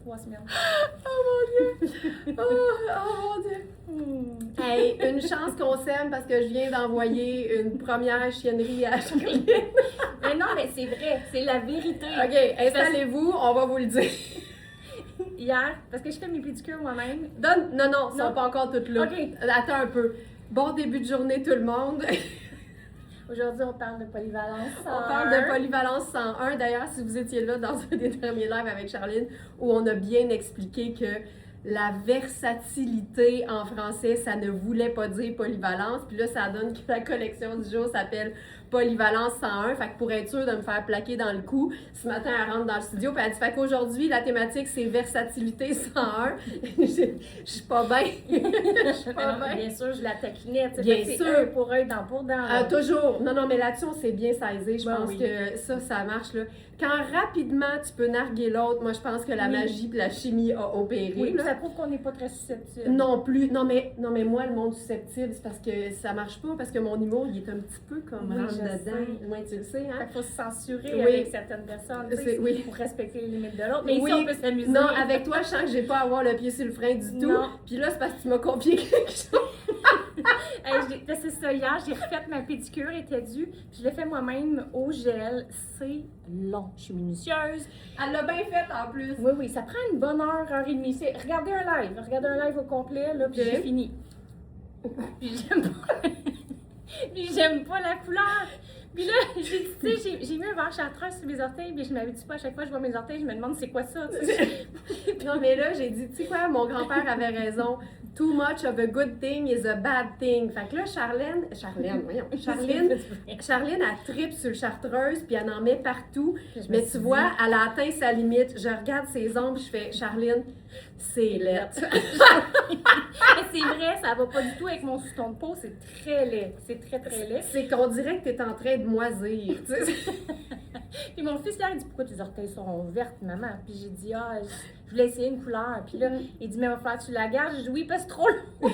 3 semaines. Oh mon Dieu! Oh mon Dieu! Hey, une chance qu'on s'aime parce que je viens d'envoyer une première chiennerie à Charline. Mais non, mais c'est vrai, c'est la vérité. OK, installez-vous, on va vous le dire. Hier, parce que je fais mes pédicures moi-même. Non, ils sont pas encore toutes là. OK. Attends un peu. Bon début de journée tout le monde. Aujourd'hui, on parle de polyvalence 101. On parle de polyvalence 101. D'ailleurs, si vous étiez là dans un des derniers lives avec Charline, où on a bien expliqué que la versatilité en français, ça ne voulait pas dire polyvalence. Puis là, ça donne que la collection du jour s'appelle Polyvalence 101. Fait que pour être sûr de me faire plaquer dans le cou, ce matin, elle rentre dans le studio. Puis elle dit, fait qu'aujourd'hui, la thématique, c'est versatilité 101. Je suis pas bien. Je suis pas bien. Bien sûr, je la taquinais. Bien c'est sûr. œil pour œil, dent pour dent. Toujours. Non, mais là-dessus, on s'est bien saisi. Je Ben pense oui. que ça marche. Là. Quand rapidement tu peux narguer l'autre, moi, je pense que la Oui. magie et la chimie a opéré. Oui, là. ça prouve qu'on n'est pas très susceptible. Non plus. Non mais moi, le monde susceptible, c'est parce que ça marche pas, parce que mon humour, il est un petit peu comme Oui, rentre je dedans. sais. Ouais, tu le sais, Fait hein? qu'il faut se censurer Oui. avec certaines personnes, tu sais, Oui. pour respecter les limites de l'autre. Mais Oui. ici, on peut s'amuser. Non, avec toi, je sens que j'ai pas à avoir le pied sur le frein du tout. Non. Puis là, c'est parce que tu m'as confié quelque chose. C'est ça, hier, j'ai refait ma pédicure, était due. Puis je l'ai fait moi-même au gel. C'est long. Je suis minutieuse. Elle l'a bien fait en plus. Oui, ça prend une bonne heure et demie. Regardez un live au complet, là, puis Ok. j'ai fini. Puis j'aime pas... puis j'aime pas la couleur. Puis là, j'ai mis un verre chartreuse sur mes orteils, mais je m'habitue pas. À chaque fois que je vois mes orteils, je me demande c'est quoi ça, tu sais. Non, mais là, j'ai dit, tu sais quoi, mon grand-père avait raison. Too much of a good thing is a bad thing. Fait que là, Charline, elle tripe sur le chartreuse, puis elle en met partout. Mais tu vois, elle a atteint sa limite. Je regarde ses ongles, je fais, Charline, c'est laid. Mais c'est vrai, ça va pas du tout avec mon sous-ton de peau, c'est très laid. C'est très, très laid. C'est qu'on dirait que t'es en train de moisir, tu sais. Puis mon fils, là, il dit, pourquoi tes orteils sont vertes, maman? Puis j'ai dit, je voulais essayer une couleur. Puis là, il dit, mais va falloir que tu la gardes. J'ai dit, oui, parce que c'est trop long.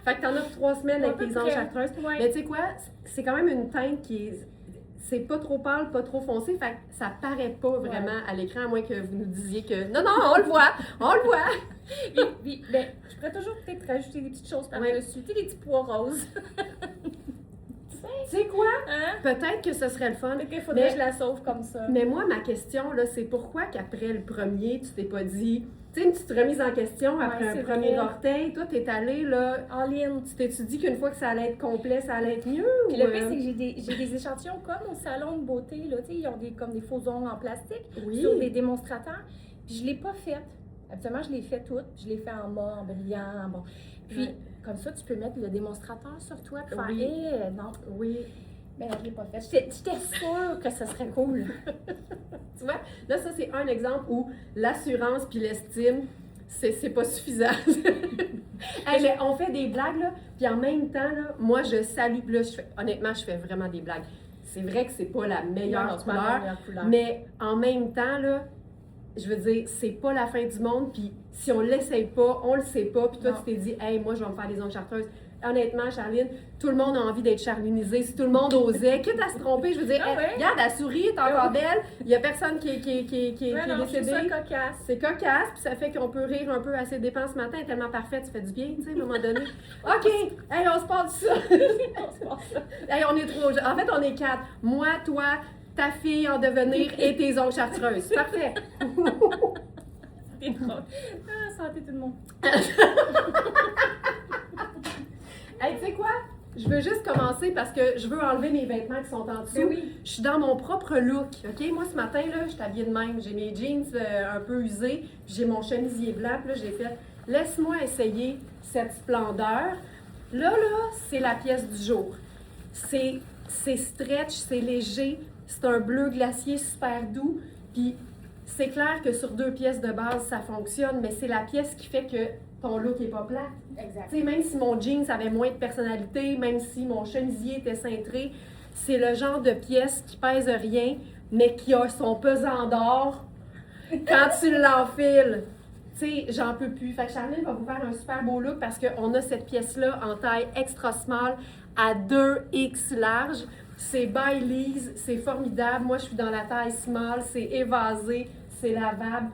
Fait que t'en as 3 semaines avec tes ongles chartreuses. Ouais. Mais tu sais quoi, c'est quand même une teinte qui est... C'est pas trop pâle, pas trop foncé, fait que ça paraît pas vraiment à l'écran, à moins que vous nous disiez que non, on le voit! Puis, ben, je pourrais toujours peut-être rajouter des petites choses par-dessus, tu sais, des petits pois roses. Tu sais quoi? Hein? Peut-être que ce serait le fun. Fait qu'il faudrait que je la sauve comme ça. Mais moi, ma question, là, c'est pourquoi qu'après le premier, tu t'es pas dit... Tu sais, une petite remise en question après un c'est premier vrai. orteil. Toi, t'es allé, là... En ligne. Tu t'es-tu dit qu'une fois que ça allait être complet, ça allait être mieux? Puis ou, le pire, c'est que j'ai des échantillons comme au salon de beauté, là, tu sais, ils ont comme des faux ongles en plastique Oui. sur des démonstrateurs. Puis je l'ai pas faite. Habituellement, je les fais toutes. Je les fais en mort, en brillant, bon. Puis, Ouais. comme ça, tu peux mettre le démonstrateur sur toi puis faire Oui. non. Oui. Mais je l'ai pas faite. J'étais sûre que ce serait cool. Tu vois, là, ça, c'est un exemple où l'assurance puis l'estime, c'est pas suffisant. Hey, mais on fait des blagues, là, puis en même temps, là, moi, je salue. Puis là, honnêtement, je fais vraiment des blagues. C'est vrai que c'est pas la meilleure Non, c'est pas couleur, la meilleure couleur. mais en même temps, là, je veux dire, c'est pas la fin du monde, puis si on l'essaye pas, on le sait pas, puis toi, Non. tu t'es dit, hey, moi, je vais me faire des ongles chartreuses. Honnêtement, Charline, tout le monde a envie d'être charlinisé. Si tout le monde osait, quitte à se tromper, je veux dire, Ah ouais? regarde, la souris est encore belle, il y a personne qui est Ouais, non, je trouve décédé. ça cocasse. C'est cocasse, puis ça fait qu'on peut rire un peu à ses dépenses ce matin, elle est tellement parfaite, ça fait du bien, tu sais, à un moment donné. OK, hey, on se passe ça. On se passe ça. Hey, on est trop. En fait, on est 4. Moi, toi, ta fille en devenir et tes ongles chartreuses. Parfait. C'est drôle. Ah, santé tout le monde. Hey, tu sais quoi? Je veux juste commencer parce que je veux enlever mes vêtements qui sont en dessous. Ben oui. Je suis dans mon propre look, OK? Moi, ce matin, là, je suis habillée de même. J'ai mes jeans un peu usés, puis j'ai mon chemisier blanc, puis là, j'ai fait « Laisse-moi essayer cette splendeur. » Là, c'est la pièce du jour. C'est stretch, c'est léger, c'est un bleu glacier super doux, puis c'est clair que sur 2 pièces de base, ça fonctionne, mais c'est la pièce qui fait que ton look est pas plat. Exact. Tu sais, même si mon jeans avait moins de personnalité, même si mon chemisier était cintré, c'est le genre de pièce qui pèse rien, mais qui a son pesant d'or quand tu l'enfiles. Tu sais, j'en peux plus. Fait que Charline va vous faire un super beau look parce qu'on a cette pièce-là en taille extra small à 2X large. C'est by Lee's, c'est formidable. Moi, je suis dans la taille small, c'est évasé, c'est lavable.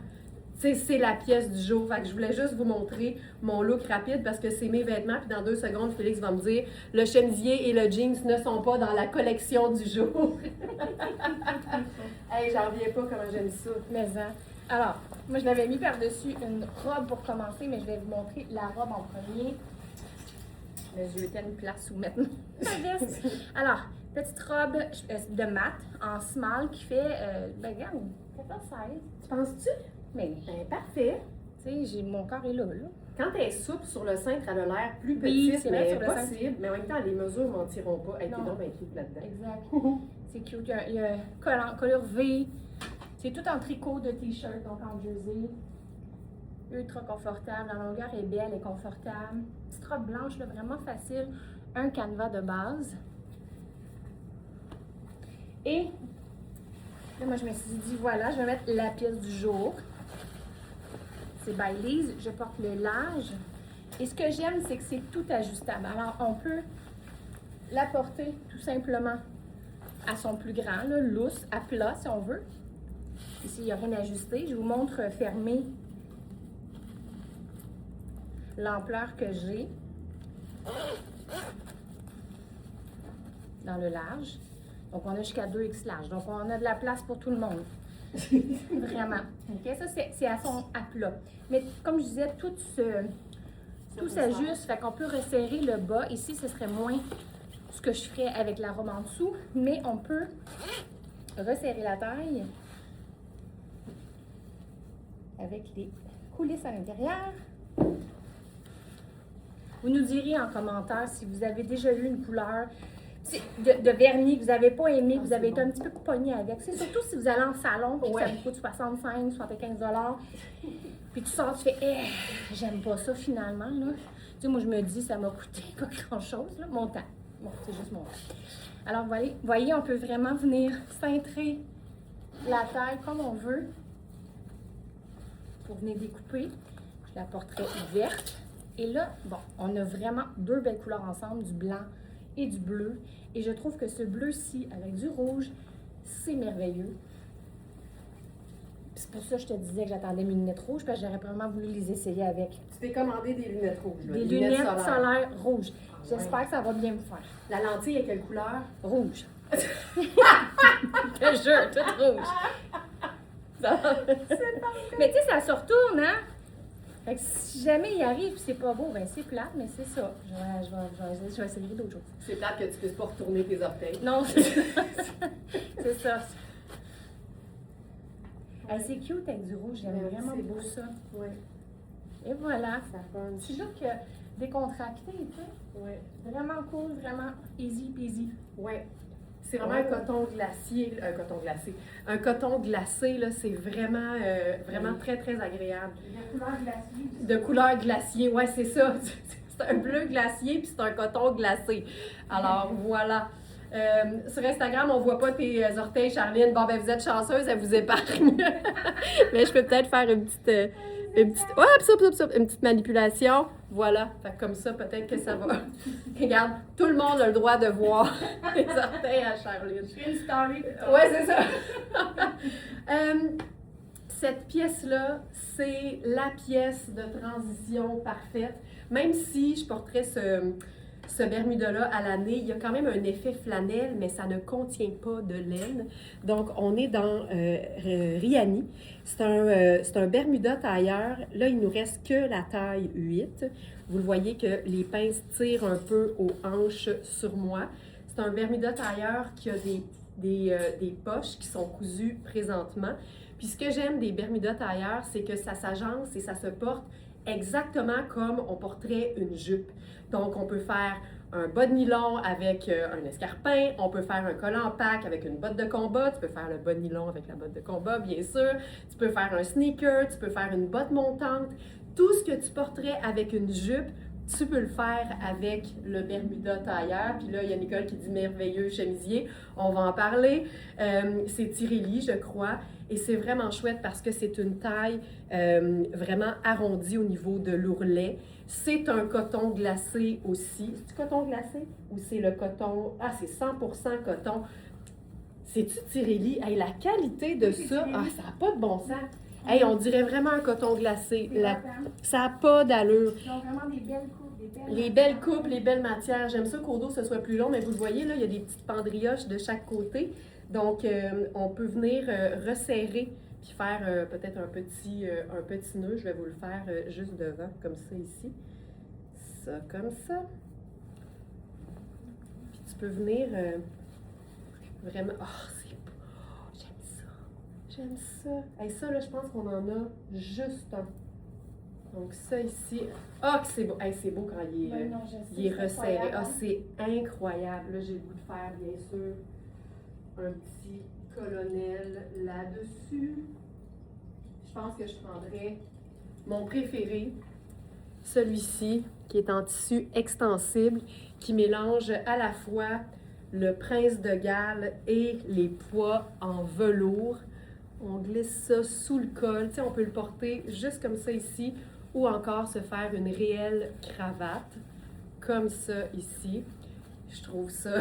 c'est la pièce du jour. Fait que je voulais juste vous montrer mon look rapide parce que c'est mes vêtements. Puis dans 2 secondes, Félix va me dire le chemisier et le jeans ne sont pas dans la collection du jour. Hey, j'en reviens pas comment j'aime ça. Mais hein. Alors, moi je l'avais mis par-dessus une robe pour commencer, mais je vais vous montrer la robe en premier. Mais je vais une place où mettre ma veste. Alors, petite robe de mat en small qui fait, ben regarde, 14-16. Tu penses-tu? Mais, Ben, parfait. tu sais, mon corps est là. Quand elle est souple sur le cintre, elle a l'air plus petite, Oui, c'est vrai, mais sur le cintre. possible. Mais en même temps, les mesures mentiront pas. Elle était Non. donc bien cute là-dedans. Exact. C'est cute. Il y a un collant V. C'est tout en tricot de t-shirt, donc en jersey. Ultra confortable. La longueur est belle et confortable. Petite robe blanche, là, vraiment facile. Un canevas de base. Et là, moi, je me suis dit, voilà, je vais mettre la pièce du jour. C'est by Lise. Je porte le large. Et ce que j'aime, c'est que c'est tout ajustable. Alors, on peut la porter tout simplement à son plus grand, là, lousse, à plat, si on veut. Ici, il n'y a rien à ajuster. Je vous montre fermé l'ampleur que j'ai dans le large. Donc, on a jusqu'à 2X large. Donc, on a de la place pour tout le monde. Vraiment. OK? Ça, c'est à plat. Mais comme je disais, tout s'ajuste. Fait qu'on peut resserrer le bas. Ici, ce serait moins ce que je ferais avec la robe en dessous. Mais on peut resserrer la taille avec les coulisses à l'intérieur. Vous nous direz en commentaire si vous avez déjà eu une couleur de vernis que vous n'avez pas aimé, que vous avez été un petit peu pogné avec. C'est surtout si vous allez en salon et que ça vous coûte 65, 75 $. Puis tu sors, tu fais j'aime pas ça finalement. Là. Tu sais, moi je me dis, ça m'a coûté pas grand-chose, là, mon temps. Bon, c'est juste mon temps. Alors, voyez, on peut vraiment venir cintrer la taille comme on veut pour venir découper. Je la porterai verte. Et là, bon, on a vraiment 2 belles couleurs ensemble, du blanc et du bleu. Et je trouve que ce bleu-ci, avec du rouge, c'est merveilleux. C'est pour ça que je te disais que j'attendais mes lunettes rouges, parce que j'aurais vraiment voulu les essayer avec. Tu t'es commandé des lunettes rouges, là, Des lunettes solaires rouges. J'espère que ça va bien me faire. La lentille est quelle couleur? Rouge. Je te jure, toute rouge. Mais tu sais, ça se retourne, hein? Fait que si jamais il arrive et c'est pas beau, ben c'est plate, mais c'est ça. Je vais essayer d'autres choses. C'est plate que tu puisses pas retourner tes orteils. Non, c'est ça. C'est ça. Hey, c'est cute avec du rouge, j'aime vraiment c'est beaucoup beau. ça. Oui, Et voilà. ça punch. Petit look décontracté, tu sais. Oui. Vraiment cool, vraiment easy peasy. Oui. C'est vraiment un coton glacier, un coton glacé, là, c'est vraiment, vraiment très, très agréable. De couleur glacier. De couleur glacier, ouais, c'est ça. C'est un bleu glacier puis c'est un coton glacé. Alors, voilà. Sur Instagram, on voit pas tes orteils, Charline. Bon, ben, vous êtes chanceuse, elle vous épargne. Mais je peux peut-être faire une petite une petite manipulation. Voilà. Fait que comme ça, peut-être que ça va. Regarde, tout le monde a le droit de voir les orteils à Charline. Je fais une story. Ouais, c'est ça. Cette pièce-là, c'est la pièce de transition parfaite. Même si je porterais ce Bermuda-là à l'année, il y a quand même un effet flanelle, mais ça ne contient pas de laine. Donc, on est dans Riani. C'est un Bermuda tailleur. Là, il nous reste que la taille 8. Vous le voyez que les pinces tirent un peu aux hanches sur moi. C'est un Bermuda tailleur qui a des poches qui sont cousues présentement. Puis ce que j'aime des Bermuda tailleurs, c'est que ça s'agence et ça se porte exactement comme on porterait une jupe. Donc, on peut faire un bas de nylon avec un escarpin, on peut faire un collant en pack avec une botte de combat, tu peux faire le bas de nylon avec la botte de combat, bien sûr, tu peux faire un sneaker, tu peux faire une botte montante. Tout ce que tu porterais avec une jupe, tu peux le faire avec le Bermuda tailleur. Puis là, il y a Nicole qui dit merveilleux chemisier. On va en parler. C'est Tirelli, je crois. Et c'est vraiment chouette parce que c'est une taille vraiment arrondie au niveau de l'ourlet. C'est un coton glacé aussi. C'est du coton glacé ou c'est le coton... Ah, c'est 100% coton. C'est-tu Tirelli? Hey, la qualité de ça, ça n'a pas de bon sens. Hey, on dirait vraiment un coton glacé. C'est hot, hein? Ça n'a pas d'allure. Ils ont vraiment des belles coupes, des belles... Les belles coupes, les belles matières. J'aime ça qu'au dos, ce soit plus long, mais vous le voyez, là, il y a des petites pendrioches de chaque côté. Donc, on peut venir resserrer puis faire peut-être un petit nœud. Je vais vous le faire juste devant, comme ça ici. Ça, comme ça. Puis tu peux venir vraiment... Oh, c'est beau! J'aime ça! J'aime ça! Hey, ça, là, je pense qu'on en a juste un. Donc, ça ici... Ah, que c'est beau! Hey, c'est beau quand il est, Ouais, non, je sais, il est c'est resserré. incroyable, Ah, hein? c'est incroyable! Là, j'ai le goût de faire, bien sûr, un petit colonel là-dessus. Je pense que je prendrais mon préféré, celui-ci, qui est en tissu extensible, qui mélange à la fois le prince de Galles et les pois en velours. On glisse ça sous le col. Tu sais, on peut le porter juste comme ça ici, ou encore se faire une réelle cravate, comme ça ici. Je trouve ça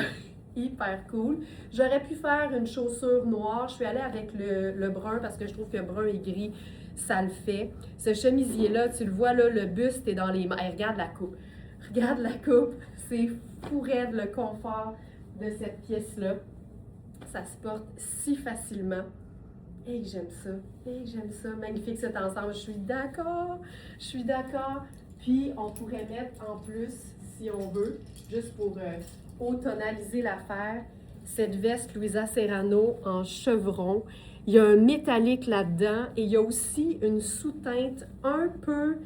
hyper cool. J'aurais pu faire une chaussure noire. Je suis allée avec le brun parce que je trouve que brun et gris, ça le fait. Ce chemisier-là, tu le vois là, le buste est dans les mains. Hey, regarde la coupe. Regarde la coupe. C'est fou raide le confort de cette pièce-là. Ça se porte si facilement. Hey, j'aime ça. Hey, j'aime ça. Magnifique cet ensemble. Je suis d'accord. Je suis d'accord. Puis, on pourrait mettre en plus, si on veut, juste pour automnaliser l'affaire, cette veste Louisa Serrano en chevron. Il y a un métallique là-dedans et il y a aussi une sous-teinte un peu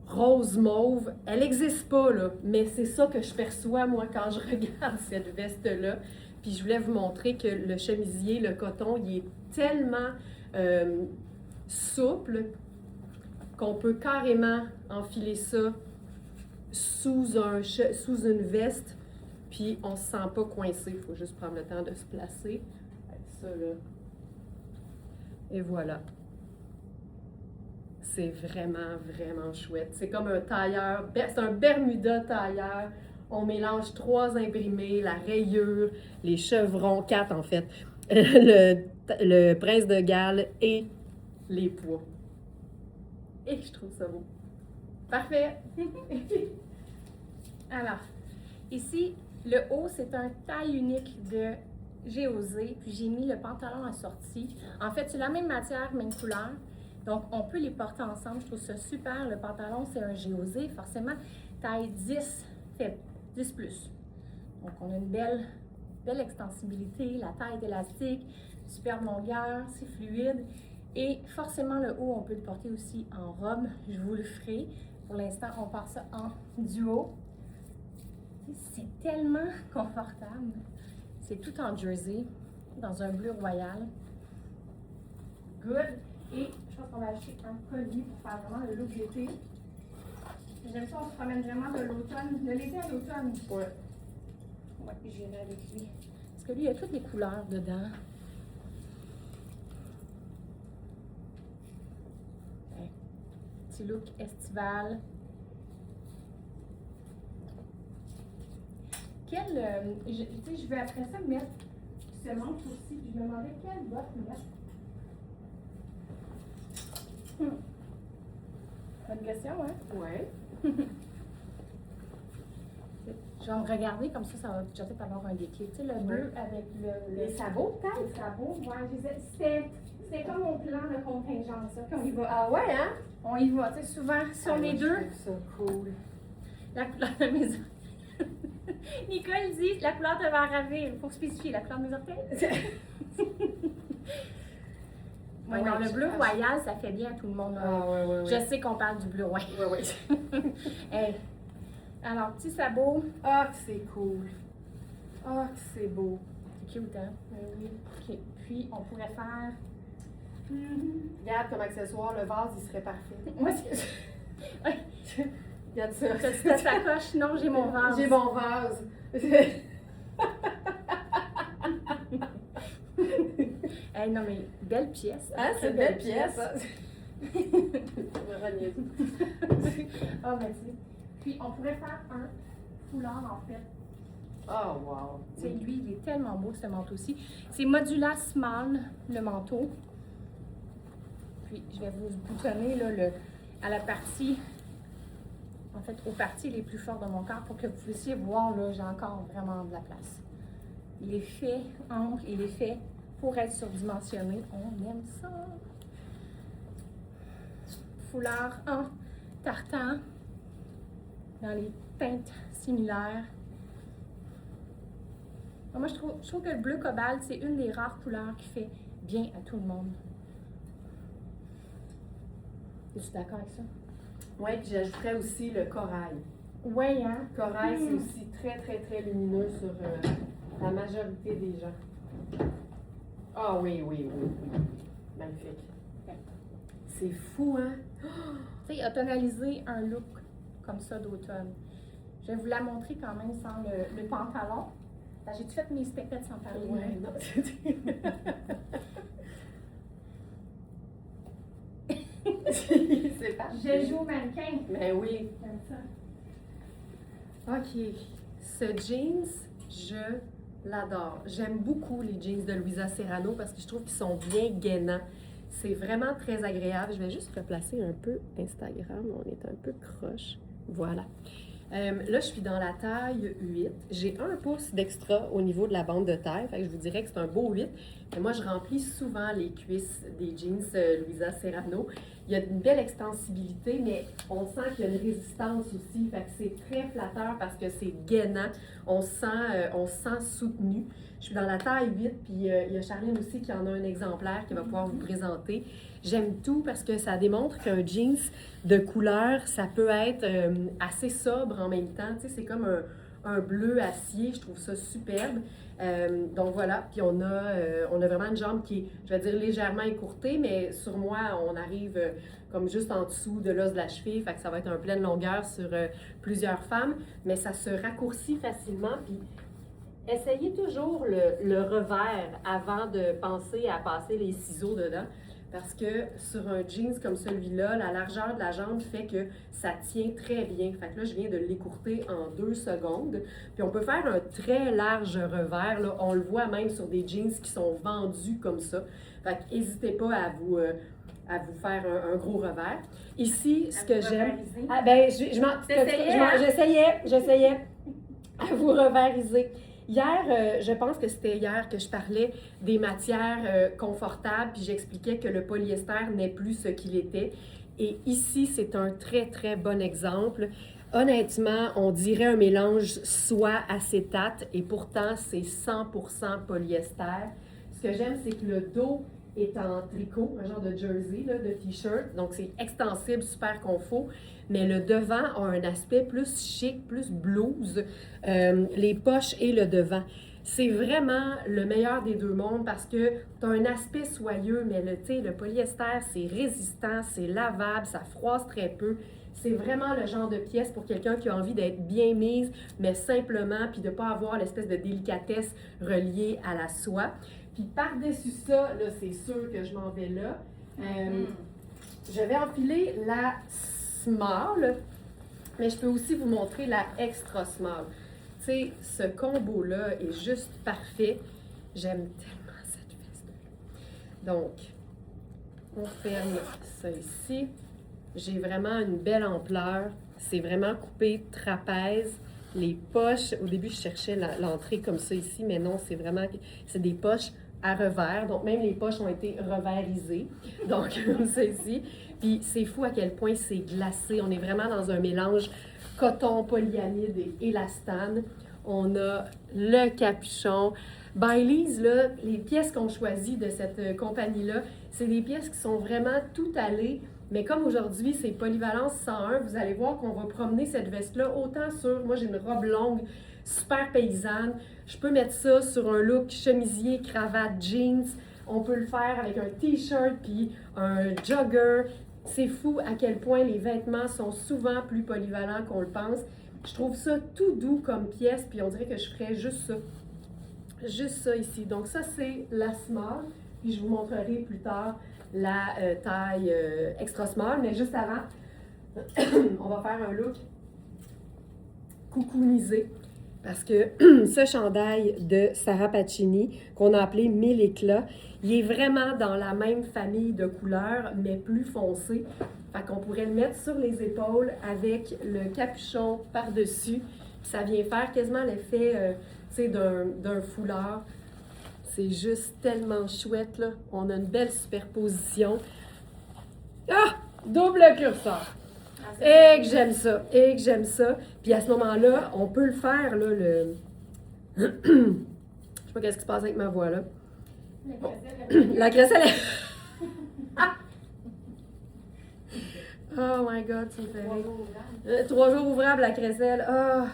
rose-mauve. Elle n'existe pas, là, mais c'est ça que je perçois, moi, quand je regarde cette veste-là. Puis je voulais vous montrer que le chemisier, le coton, il est tellement souple qu'on peut carrément enfiler ça sous une veste, puis on se sent pas coincé. Il faut juste prendre le temps de se placer. Avec ça, là. Et voilà. C'est vraiment, vraiment chouette. C'est comme un tailleur, c'est un Bermuda tailleur. On mélange 3 imprimés, la rayure, les chevrons, 4 en fait, le prince de Galles et les pois. Et je trouve ça beau. Parfait! Alors, ici, le haut, c'est un taille unique de J'ai osé, puis j'ai mis le pantalon assorti. En fait, c'est la même matière, même couleur. Donc, on peut les porter ensemble. Je trouve ça super. Le pantalon, c'est un J'ai osé. Forcément, taille 10, fait 10 plus. Donc, on a une belle extensibilité. La taille est élastique, superbe longueur, c'est fluide. Et forcément, le haut, on peut le porter aussi en robe. Je vous le ferai. Pour l'instant, on part ça en duo. C'est tellement confortable. C'est tout en jersey, dans un bleu royal. Good. Et je pense qu'on va acheter un collier pour faire vraiment le look d'été. J'aime ça, on se promène vraiment de l'automne, de l'été à l'automne. Ouais. Ouais, j'irai avec lui. Parce que lui, il y a toutes les couleurs dedans. Ouais. Petit look estival. Je vais après ça mettre ce manche aussi, puis je me demandais quelle botte mettre. Bonne question, hein? Ouais. Je vais me regarder comme ça va peut-être avoir un déclic. Tu sais, le bleu avec Les sabots, peut-être? les sabots, ouais, c'était comme mon plan de contingence, ça, qu'on y va. Ah ouais, hein? On y va, tu sais, souvent, si on est deux, Je trouve ça cool. la couleur de mes orteils. Nicole dit, la couleur de verre à vivre, il faut spécifier la couleur de mes orteils. Ouais, non, le bleu royal, ça fait bien à tout le monde. Ah ouais, ouais, ouais. Je sais qu'on parle du bleu royal. Ouais, ouais. Hey. Alors, petit sabot. Ah, que c'est cool. Ah, que c'est beau. C'est cute, hein? Oui. OK. Puis, on pourrait faire... Regarde comme accessoire, le vase, il serait parfait. Moi, c'est... Regarde ça. T'as-tu ta sacoche? Non, j'ai mon vase. J'ai mon vase. Hey, non, mais belle pièce. Hein, c'est une belle pièce. Ah, merci. Puis, on pourrait faire un foulard, en fait. Oh, wow. C'est lui, il est tellement beau, ce manteau-ci. C'est Modula Small, le manteau. Puis je vais vous boutonner là, à la partie, en fait, aux parties les plus fortes de mon corps pour que vous puissiez voir, là, j'ai encore vraiment de la place. Il est fait ample, il est fait pour être surdimensionné. On aime ça. Foulard en tartan, dans les teintes similaires. Moi, je trouve que le bleu cobalt, c'est une des rares couleurs qui fait bien à tout le monde. Es-tu d'accord avec ça? Oui, puis j'ajouterais aussi le corail. Oui, hein? Corail, c'est aussi très, très, très lumineux sur la majorité des gens. Ah oui, oui, oui, oui. Magnifique. Okay. C'est fou, hein? Tu sais, tonaliser un look comme ça d'automne. Je vais vous la montrer quand même sans le pantalon. J'ai-tu fait mes spectacles sans parler? Ouais, non, c'est parfait. Je joue au mannequin. Mais oui. Comme ça. OK. Ce jeans, je l'adore. J'aime beaucoup les jeans de Louisa Serrano parce que je trouve qu'ils sont bien gainants. C'est vraiment très agréable. Je vais juste replacer un peu Instagram. On est un peu croche. Voilà. Là, je suis dans la taille 8. J'ai 1 pouce d'extra au niveau de la bande de taille. Fait que je vous dirais que c'est un beau 8. Et moi, je remplis souvent les cuisses des jeans Louisa Serrano. Il y a une belle extensibilité, mais on sent qu'il y a une résistance aussi. Fait que c'est très flatteur parce que c'est gainant. On se sent soutenu. Je suis dans la taille 8, puis il y a Charline aussi qui en a un exemplaire qui va pouvoir vous présenter. J'aime tout parce que ça démontre qu'un jeans de couleur, ça peut être assez sobre en même temps. Tu sais, c'est comme un bleu acier, je trouve ça superbe. Donc voilà, puis on a vraiment une jambe qui est, je vais dire, légèrement écourtée, mais sur moi, on arrive comme juste en dessous de l'os de la cheville, fait que ça va être un pleine longueur sur plusieurs femmes, mais ça se raccourcit facilement, puis essayez toujours le revers avant de penser à passer les ciseaux dedans. Parce que sur un jeans comme celui-là, la largeur de la jambe fait que ça tient très bien. Fait que là, je viens de l'écourter en 2 secondes. Puis on peut faire un très large revers. Là. On le voit même sur des jeans qui sont vendus comme ça. Fait que n'hésitez pas à vous faire un gros revers. Ici, ce que j'aime... Ah ben, j'essayais à vous reveriser. Hier, je pense que c'était hier que je parlais des matières confortables, puis j'expliquais que le polyester n'est plus ce qu'il était. Et ici, c'est un très, très bon exemple. Honnêtement, on dirait un mélange soie acétate et pourtant, c'est 100% polyester. Ce que j'aime, c'est que le dos est en tricot, un genre de jersey, là, de t-shirt. Donc, c'est extensible, super confort. Mais le devant a un aspect plus chic, plus blouse. Les poches et le devant. C'est vraiment le meilleur des deux mondes parce que tu as un aspect soyeux, mais le polyester, c'est résistant, c'est lavable, ça froisse très peu. C'est vraiment le genre de pièce pour quelqu'un qui a envie d'être bien mise, mais simplement, puis de ne pas avoir l'espèce de délicatesse reliée à la soie. Puis par-dessus ça, là, c'est sûr que je m'en vais là. Je vais enfiler la small, mais je peux aussi vous montrer la extra small. Tu sais, ce combo-là est juste parfait. J'aime tellement cette veste-là. Donc, on ferme ça ici. J'ai vraiment une belle ampleur. C'est vraiment coupé trapèze. Les poches, au début, je cherchais l'entrée comme ça ici, mais non, c'est des poches à revers. Donc, même les poches ont été reverisées. Donc, comme ça ici. Puis, c'est fou à quel point c'est glacé. On est vraiment dans un mélange coton, polyamide et élastane. On a le capuchon. Baileys, là, les pièces qu'on choisit de cette compagnie-là, c'est des pièces qui sont vraiment tout allées. Mais comme aujourd'hui, c'est Polyvalence 101, vous allez voir qu'on va promener cette veste-là autant sur... Moi, j'ai une robe longue, super paysanne. Je peux mettre ça sur un look chemisier, cravate, jeans. On peut le faire avec un t-shirt puis un jogger. C'est fou à quel point les vêtements sont souvent plus polyvalents qu'on le pense. Je trouve ça tout doux comme pièce, puis on dirait que je ferais juste ça. Juste ça ici. Donc ça, c'est la small. Puis je vous montrerai plus tard la taille extra small. Mais juste avant, on va faire un look cocoonisé. Parce que ce chandail de Sarah Pacini, qu'on a appelé Mille éclats, il est vraiment dans la même famille de couleurs, mais plus foncé. Fait qu'on pourrait le mettre sur les épaules avec le capuchon par-dessus. Ça vient faire quasiment l'effet d'un foulard. C'est juste tellement chouette, là. On a une belle superposition. Ah! Double curseur. Et que j'aime ça, et que j'aime ça. Puis à ce moment-là, on peut le faire, là, le... Je sais pas qu'est-ce qui se passe avec ma voix, là. La crécelle est... Oh my God, tu me fais rire. 3 jours ouvrables, la crécelle. Ah!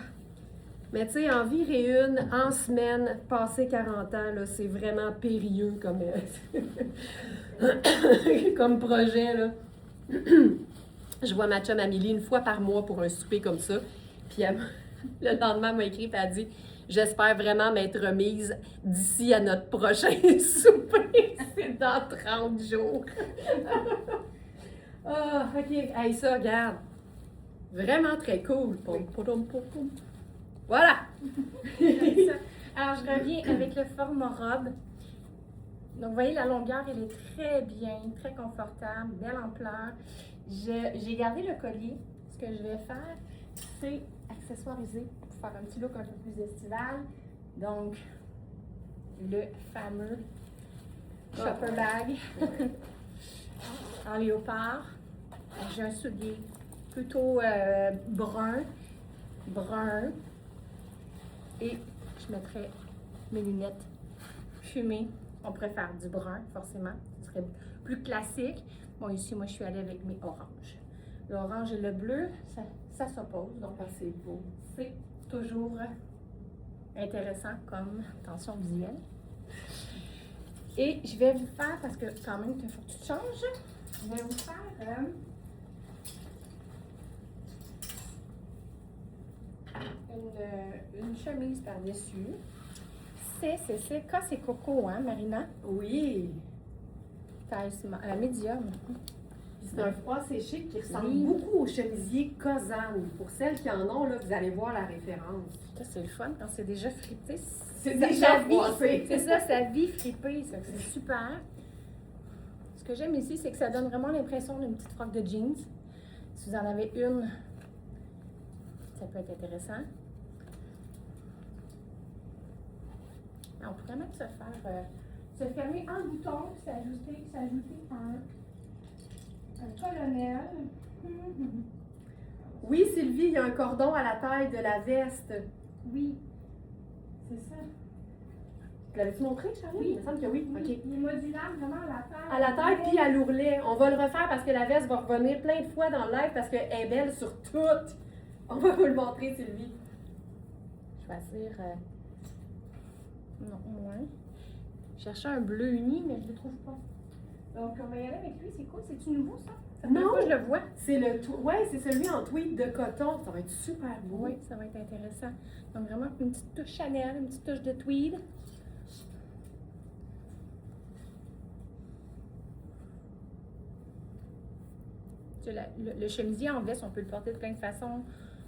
Mais tu sais, en virer une, en semaine, passer 40 ans, là, c'est vraiment périlleux comme, comme projet, là. Je vois ma chum Amélie une fois par mois pour un souper comme ça. Puis le lendemain, elle m'a écrit et elle a dit « J'espère vraiment m'être remise d'ici à notre prochain souper. C'est dans 30 jours. » Ah, OK. Hey, ça, regarde. Vraiment très cool. Voilà. Alors, je reviens avec le format robe. Donc, vous voyez, la longueur, elle est très bien, très confortable, belle ampleur. J'ai gardé le collier. Ce que je vais faire, c'est accessoiriser pour faire un petit look un peu plus estival. Donc, le fameux shopper bag en léopard. J'ai un soulier plutôt brun. Et je mettrai mes lunettes fumées. On préfère du brun, forcément. Ce serait plus classique. Bon, ici, moi, je suis allée avec mes oranges. L'orange et le bleu, ça s'oppose. Donc, c'est beau. C'est toujours intéressant comme tension visuelle. Et je vais vous faire, parce que quand même, il faut que tu te changes. Je vais vous faire une chemise par-dessus. C'est Casse et Coco, hein, Marina? Oui. Taille médium. C'est un froid séché qui ressemble Oui. beaucoup au chemisier Kozan. Pour celles qui en ont, là, vous allez voir la référence. Ça, c'est le fun quand c'est déjà fripé. C'est déjà froissé. C'est ça, sa vie fripée. Ça, c'est super. Ce que j'aime ici, c'est que ça donne vraiment l'impression d'une petite froc de jeans. Si vous en avez une, ça peut être intéressant. On pourrait même se fermer un bouton et s'ajouter un colonel. Oui, Sylvie, il y a un cordon à la taille de la veste. Oui, c'est ça. L'avais-tu montré, Charlie? Oui. Il me semble que oui. Oui. OK. Il est modulable vraiment à la taille. À la taille puis à l'ourlet. On va le refaire parce que la veste va revenir plein de fois dans le live parce qu'elle est belle sur toutes. On va vous le montrer, Sylvie. Choisir. Non, moins. Je cherchais un bleu uni, mais je ne le trouve pas. Donc, on va y aller avec lui. C'est quoi? C'est-tu nouveau, ça? Ça fait Non. pas que je le vois. C'est ouais, c'est celui en tweed de coton. Ça va être super beau. Oui, ça va être intéressant. Donc, vraiment, une petite touche Chanel, une petite touche de tweed. Le chemisier en veste, on peut le porter de plein de façons.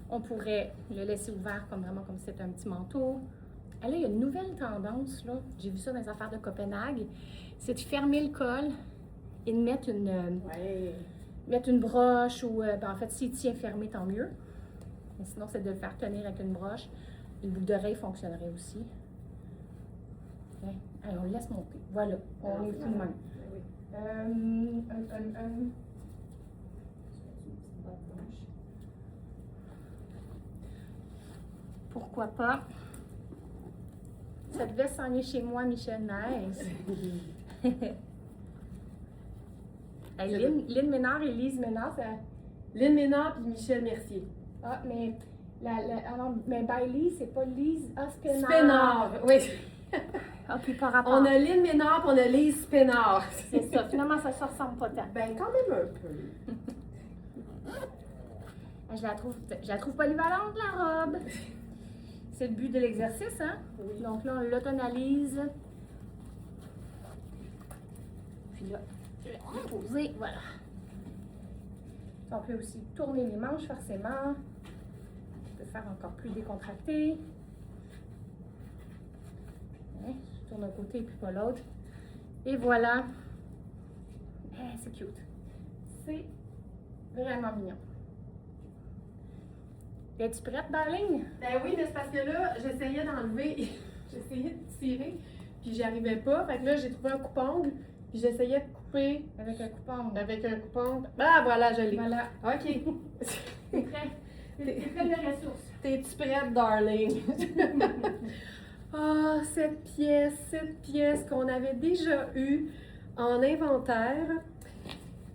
On pourrait le laisser ouvert comme vraiment comme si c'était un petit manteau. Ah, là, il y a une nouvelle tendance, là. J'ai vu ça dans les affaires de Copenhague. C'est de fermer le col et de mettre une broche ou, en fait, s'il tient fermé, tant mieux. Mais sinon, c'est de le faire tenir avec une broche. Une boucle d'oreille fonctionnerait aussi. Okay. Allez, on le laisse monter. Voilà, on est tout de même. Pourquoi pas? Ça devait s'en aller chez moi, Michel Naise. Hey, Lynn Ménard et Lise Ménard, ça... Lynn Ménard puis Michel Mercier. Ah, mais... mais Bailey, c'est pas Lise... Ah, Spénard. Spénard, oui. Ah, puis par rapport... On a Lynn Ménard puis on a Lise Spénard. C'est ça, finalement, ça se ressemble pas tant. Ben, quand même un peu. Je la trouve polyvalente, la robe. C'est le but de l'exercice, hein? Oui. Donc là, on l'autonalise. Puis là, je vais la poser, voilà. On peut aussi tourner les manches, forcément. On peut faire encore plus décontracté. tourne un côté et puis pas l'autre. Et voilà. C'est cute. C'est vraiment mignon. Es-tu prête, darling? Ben oui, mais c'est parce que là, j'essayais d'enlever, j'essayais de tirer, puis j'y arrivais pas. Fait que là, j'ai trouvé un coupe-ongle, puis j'essayais de couper Avec un coupe-ongle. avec un coupe-ongle. Ah, voilà, je l'ai. Voilà. OK. T'es prêt? T'es prêt de ressources? T'es-tu prête, darling? Ah, cette pièce qu'on avait déjà eue en inventaire,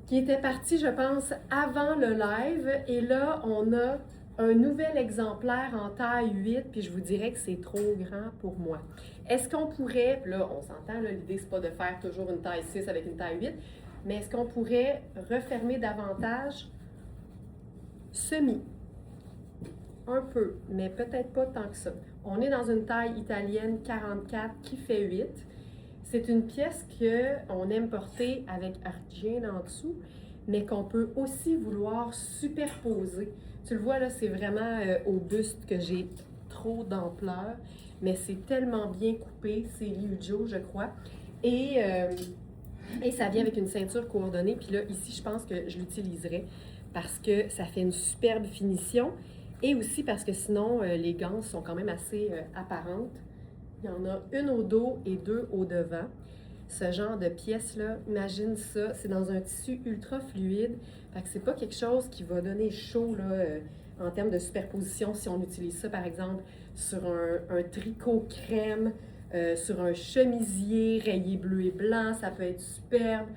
qui était partie, je pense, avant le live. Et là, on a un nouvel exemplaire en taille 8, puis je vous dirais que c'est trop grand pour moi. Est-ce qu'on pourrait, puis là, on s'entend, là, l'idée, c'est pas de faire toujours une taille 6 avec une taille 8, mais est-ce qu'on pourrait refermer davantage semi? Un peu, mais peut-être pas tant que ça. On est dans une taille italienne 44 qui fait 8. C'est une pièce qu'on aime porter avec argent en dessous, mais qu'on peut aussi vouloir superposer. Tu le vois là, c'est vraiment au buste que j'ai trop d'ampleur, mais c'est tellement bien coupé, c'est Liu Jo, je crois. Et ça vient avec une ceinture coordonnée, puis là, ici, je pense que je l'utiliserai parce que ça fait une superbe finition. Et aussi parce que sinon, les gants sont quand même assez apparentes. Il y en a une au dos et deux au devant. Ce genre de pièce-là, imagine ça, c'est dans un tissu ultra fluide. Fait que c'est pas quelque chose qui va donner chaud là, en termes de superposition si on utilise ça, par exemple, sur un tricot crème, sur un chemisier rayé bleu et blanc, ça peut être superbe.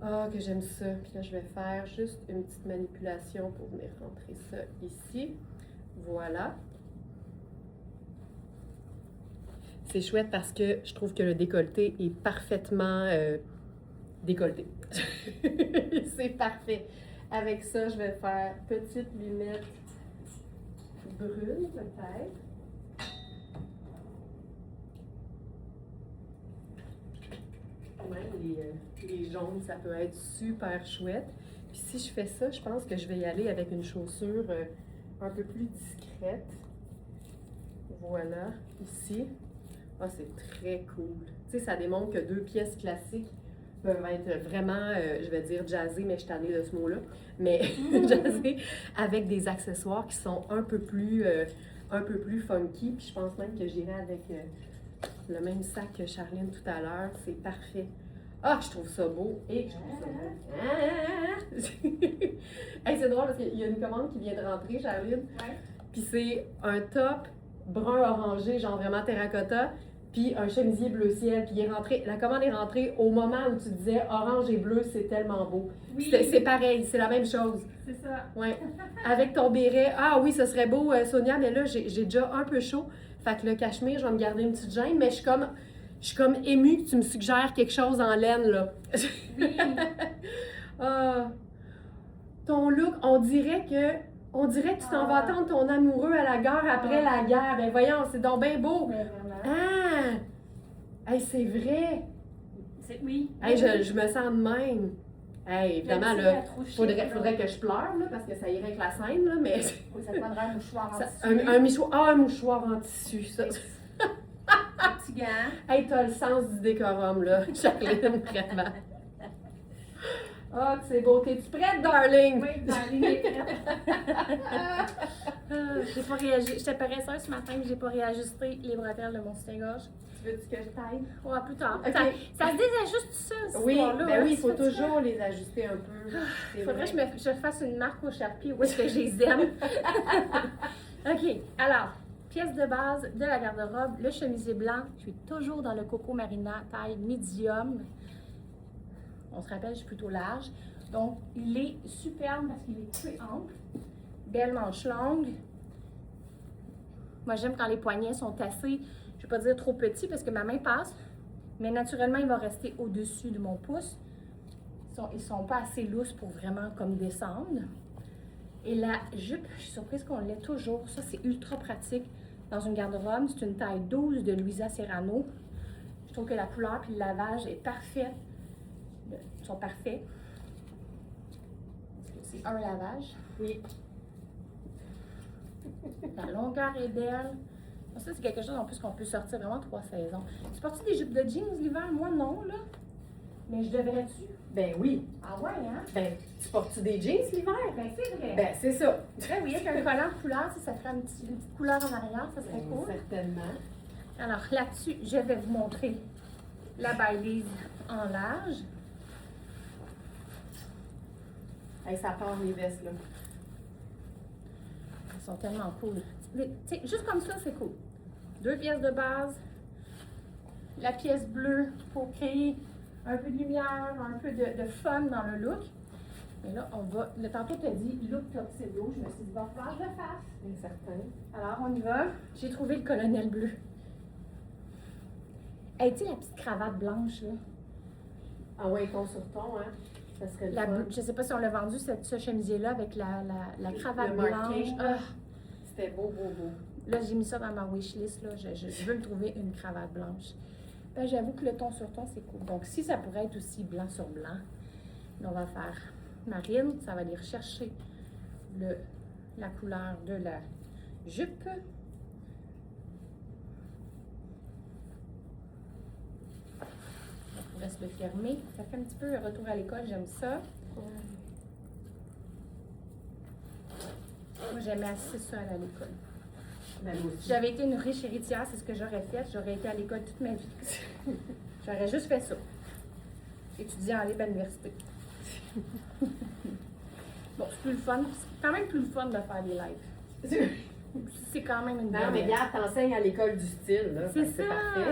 Ah, que j'aime ça. Puis là, je vais faire juste une petite manipulation pour venir rentrer ça ici. Voilà. C'est chouette parce que je trouve que le décolleté est parfaitement décolleté. C'est parfait. Avec ça, je vais faire petite lunette brune, peut-être. Même les jaunes, ça peut être super chouette. Puis si je fais ça, je pense que je vais y aller avec une chaussure un peu plus discrète. Voilà, ici. Ah, c'est très cool. Tu sais, ça démontre que deux pièces classiques peuvent être vraiment, je vais dire jazzées, mais je suis tannée de ce mot-là, mais jazzées avec des accessoires qui sont un peu plus funky. Puis je pense même que j'irai avec le même sac que Charline tout à l'heure. C'est parfait. Ah, je trouve ça beau et je trouve ça beau. Hey, c'est drôle parce qu'il y a une commande qui vient de rentrer, Charline. Ouais. Puis c'est un top brun-orangé, genre vraiment terracotta, puis un chemisier bleu ciel. Puis il est rentré, la commande est rentrée au moment où tu disais orange et bleu, c'est tellement beau. Oui. C'est pareil, c'est la même chose. C'est ça. Ouais. Avec ton béret, ah oui, ce serait beau, Sonia, mais là, j'ai déjà un peu chaud. Fait que le cachemire, je vais me garder une petite gêne, mais je suis comme émue que tu me suggères quelque chose en laine, là. Oui. Ah. Ton look, on dirait que tu t'en vas attendre ton amoureux à la gare après la guerre. Ben voyons, c'est donc bien beau. Mais vraiment. Ah! Hey, c'est vrai. Oui. Hey, je me sens de même. Hey, évidemment, là, faudrait faudrait que je pleure, là, parce que ça irait avec la scène, là, mais... Ça te prendrait un mouchoir en tissu. Un mouchoir en tissu, ça. Un petit gant. Hey, t'as le sens du décorum, là, Jacqueline, vraiment. Ah, que c'est beau. T'es-tu prête, darling? Oui, darling est prête. J'ai pas réagi. J'étais paresseuse ce matin, j'ai pas réajusté les bretelles de mon soutien-gorge. Tu veux-tu que je t'aide? Ouais, plus tard. Ok. Ça se désajuste ça, cette Oui, histoire-là, ben hein, oui, il c'est faut fatigant. toujours les ajuster un peu. C'est Faudrait vrai. que je fasse une marque au Sharpie où est-ce que je les aime. OK, alors, pièce de base de la garde-robe, le chemisier blanc. Je suis toujours dans le Coco Marina, taille medium. On se rappelle, je suis plutôt large. Donc, il est superbe parce qu'il est peu ample. Belle manche longue. Moi, j'aime quand les poignets sont assez, je ne vais pas dire trop petits parce que ma main passe, mais naturellement, il va rester au-dessus de mon pouce. Ils sont pas assez lousses pour vraiment comme descendre. Et la jupe, je suis surprise qu'on l'ait toujours. Ça, c'est ultra pratique dans une garde-robe. C'est une taille 12 de Luisa Serrano. Je trouve que la couleur et le lavage est parfait. Ils sont parfaits. C'est un lavage. Oui. La longueur est belle. Ça, c'est quelque chose en plus qu'on peut sortir vraiment 3 saisons. Tu portes-tu des jupes de jeans l'hiver? Moi, non, là. Mais je devrais-tu? Ben oui. Ah ouais, hein? Ben, tu portes-tu des jeans l'hiver? Ben, c'est vrai. Ben, c'est ça. Ben oui, avec un collant de couleur, ça ferait une petite couleur en arrière, ça serait cool. Certainement. Alors là-dessus, je vais vous montrer la balise en large. Hey, ça part les vestes, là. Elles sont tellement cool. Mais, tu sais, juste comme ça, c'est cool. 2 pièces de base. La pièce bleue pour créer un peu de lumière, un peu de fun dans le look. Et là, on va. Le tantôt, tu as dit look tuxedo. Je me suis dit, va falloir que je le fasse. C'est certain. Alors, on y va. J'ai trouvé le colonel bleu. Hey, tu sais, la petite cravate blanche, là. Ah ouais, ton sur ton, hein? Ça serait le fun. Je sais pas si on l'a vendu, ce chemisier-là, avec la cravate Le blanche. marquing. Ah, C'était beau, beau, beau. là, j'ai mis ça dans ma wishlist. Là. Je veux me trouver une cravate blanche. Ben, j'avoue que le ton sur ton, c'est cool. Donc, si ça pourrait être aussi blanc sur blanc, on va faire marine. Ça va aller rechercher la couleur de la jupe. On laisse le fermer. Ça fait un petit peu retour à l'école, j'aime ça. Moi, j'aimais assez ça à l'école. Ben, moi aussi. Si j'avais été une riche héritière, c'est ce que j'aurais fait. J'aurais été à l'école toute ma vie. J'aurais juste fait ça. Étudier en libre à l'université. Bon, c'est plus le fun. C'est quand même plus le fun de faire des lives. C'est quand même une Non, bonne mais idée. regarde, t'enseignes à l'école du style, là. C'est Fait que ça! parfait.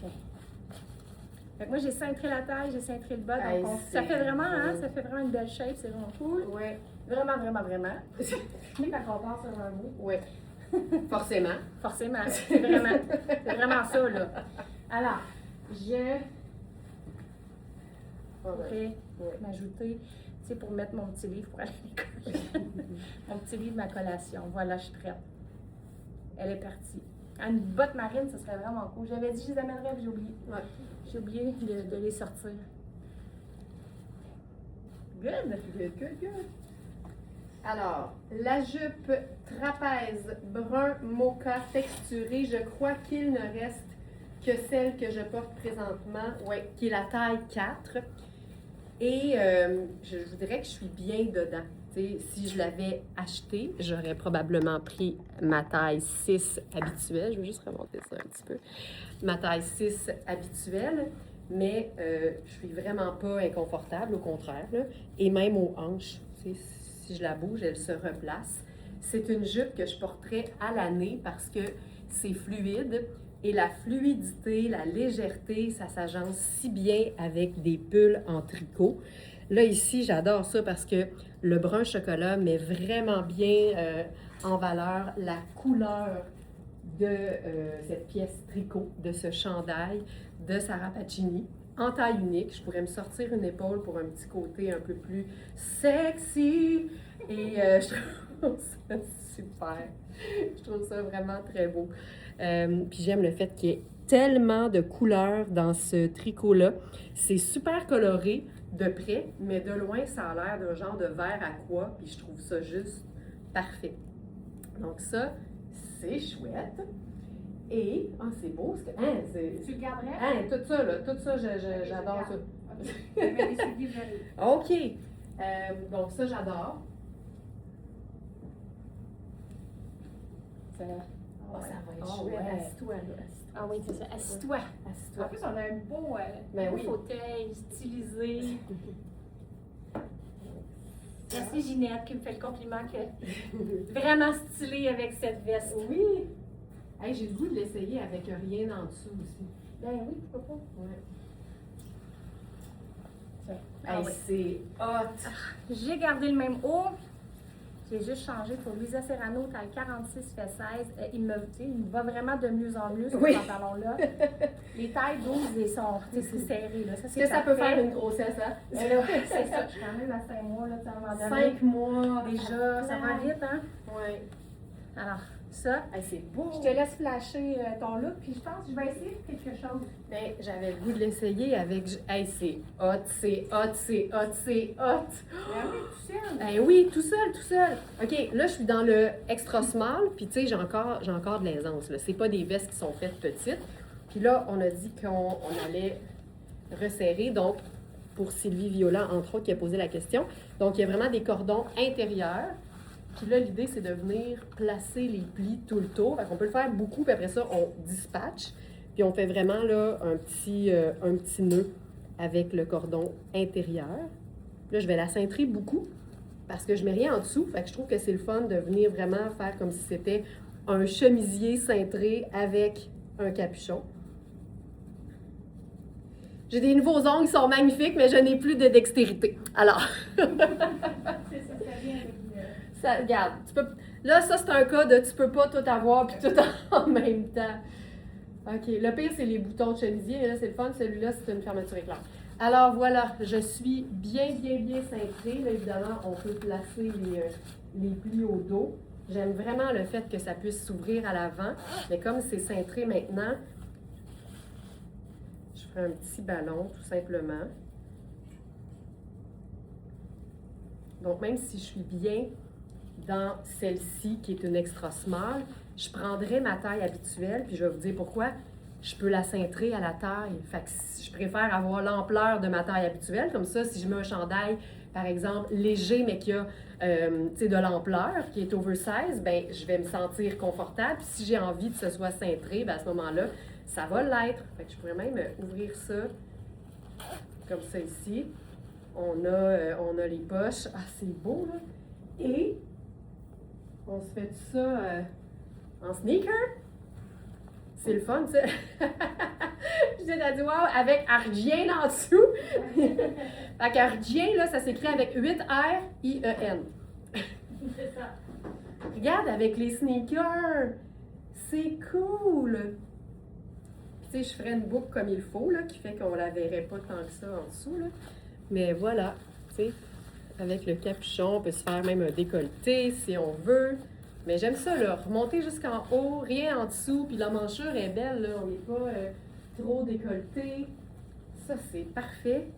Tiens. Fait que moi, j'ai cintré la taille, j'ai cintré le bas. Hey, Donc, ça c'est fait vraiment, hein, beau. ça fait vraiment une belle shape. C'est vraiment cool. Ouais. Vraiment, vraiment, vraiment. Tu sais, quand on part sur un mot, Ouais. Forcément. forcément, c'est vraiment ça, là. Alors, je pourrais m'ajouter, tu sais, pour mettre mon petit livre pour aller à l'école. Mon petit livre, ma collation. Voilà, je suis prête. Elle est partie. Une botte marine, ça serait vraiment cool. J'avais dit que je les amènerais, puis j'ai oublié. Ouais. J'ai oublié de les sortir. Good! Good, good, good. Alors, la jupe trapèze brun mocha texturée, je crois qu'il ne reste que celle que je porte présentement, ouais, qui est la taille 4. Et je vous dirais que je suis bien dedans. T'sais, si je l'avais acheté, j'aurais probablement pris ma taille 6 habituelle. Je vais juste remonter ça un petit peu. Ma taille 6 habituelle, mais je suis vraiment pas inconfortable, au contraire. Là. Et même aux hanches, si je la bouge, elle se replace. C'est une jupe que je porterais à l'année parce que c'est fluide. Et la fluidité, la légèreté, ça s'agence si bien avec des pulls en tricot. Là, ici, j'adore ça parce que le brun chocolat met vraiment bien en valeur la couleur de cette pièce tricot, de ce chandail de Sarah Pacini. En taille unique, je pourrais me sortir une épaule pour un petit côté un peu plus sexy. Et je trouve ça super. Je trouve ça vraiment très beau. Puis j'aime le fait qu'il y ait tellement de couleurs dans ce tricot-là. C'est super coloré de près, mais de loin, ça a l'air d'un genre de vert aqua. Puis je trouve ça juste parfait. Donc ça, c'est chouette. Et, c'est beau. Hein, Tu le garderais? hein, tout ça, j'adore ça. Je vais les suivre, j'arrive. OK. Donc ça, j'adore. Ça va être Oh, chouette. ouais, assis-toi, là, assis-toi. Ah oui, c'est ça. Assis-toi. Assis-toi. En plus, on a un beau, Ben beau oui. fauteuil stylisé. Merci Ginette qui me fait le compliment que vraiment stylé avec cette veste. Oui. Hey, j'ai le goût de l'essayer avec rien en dessous aussi. Ben oui, pourquoi pas? Ouais. Tiens. Hey, Ah oui. c'est hot. J'ai gardé le même haut. J'ai juste changé pour Luisa Serrano, taille 46, fait 16. Il me va vraiment de mieux en mieux, ce Oui. pantalon-là. Les tailles 12, ils sont, c'est serré. Là. Ça, Est-ce que ça peut faire une grossesse, hein? Mais là, c'est ça. Je suis quand même à 5 mois, là, à un moment donné. 5 mois. Déjà, ça va vite, hein? Oui. Alors, Ça. Hey, c'est beau! Je te laisse flasher ton look, puis je pense que je vais essayer quelque chose. Ben, j'avais le goût de l'essayer avec. Hey, c'est hot, c'est hot, c'est hot, c'est hot! Ah oui, tout seul. Ben oui, tout seul, tout seul. OK, là, je suis dans le extra small, puis tu sais, j'ai encore de l'aisance. Là. C'est pas des vestes qui sont faites petites. Puis là, on a dit qu'on allait resserrer, donc, pour Sylvie Viola, entre autres, qui a posé la question. Donc, il y a vraiment des cordons intérieurs. Puis là, l'idée, c'est de venir placer les plis tout le tour. Fait qu'on peut le faire beaucoup, puis après ça, on dispatche. Puis on fait vraiment, là, un petit nœud avec le cordon intérieur. Là, je vais la cintrer beaucoup, parce que je mets rien en dessous. Fait que je trouve que c'est le fun de venir vraiment faire comme si c'était un chemisier cintré avec un capuchon. J'ai des nouveaux ongles qui sont magnifiques, mais je n'ai plus de dextérité. Alors, C'est ça, ça vient avec ça, regarde, là, ça, c'est un cas de tu peux pas tout avoir puis tout en même temps. OK, le pire, c'est les boutons de chemisier, mais là, c'est le fun. Celui-là, c'est une fermeture éclair. Alors, voilà, je suis bien cintrée. Là, évidemment, on peut placer les plis au dos. J'aime vraiment le fait que ça puisse s'ouvrir à l'avant, mais comme c'est cintré maintenant, je ferai un petit ballon, tout simplement. Donc, même si je suis bien dans celle-ci, qui est une extra small, je prendrai ma taille habituelle, puis je vais vous dire pourquoi. Je peux la cintrer à la taille. Fait que je préfère avoir l'ampleur de ma taille habituelle. Comme ça, si je mets un chandail, par exemple, léger, mais qui a de l'ampleur, qui est oversize, ben je vais me sentir confortable. Puis si j'ai envie que ce soit cintré, ben à ce moment-là, ça va l'être. Fait que je pourrais même ouvrir ça comme ça ici. On a les poches. Ah, c'est beau, là! Et on se fait tout ça en sneaker. C'est le fun, ça. Je t'ai dit, wow, avec Ardien en dessous. Fait qu'Ardien, là, ça s'écrit avec 8 R-I-E-N. C'est ça. Regarde, avec les sneakers. C'est cool. Tu sais, je ferais une boucle comme il faut, là, qui fait qu'on la verrait pas tant que ça en dessous, là. Mais voilà, tu sais, avec le capuchon, on peut se faire même un décolleté si on veut. Mais j'aime ça, là, remonter jusqu'en haut, rien en dessous, puis la manchure est belle, là, on n'est pas trop décolleté. Ça, c'est parfait.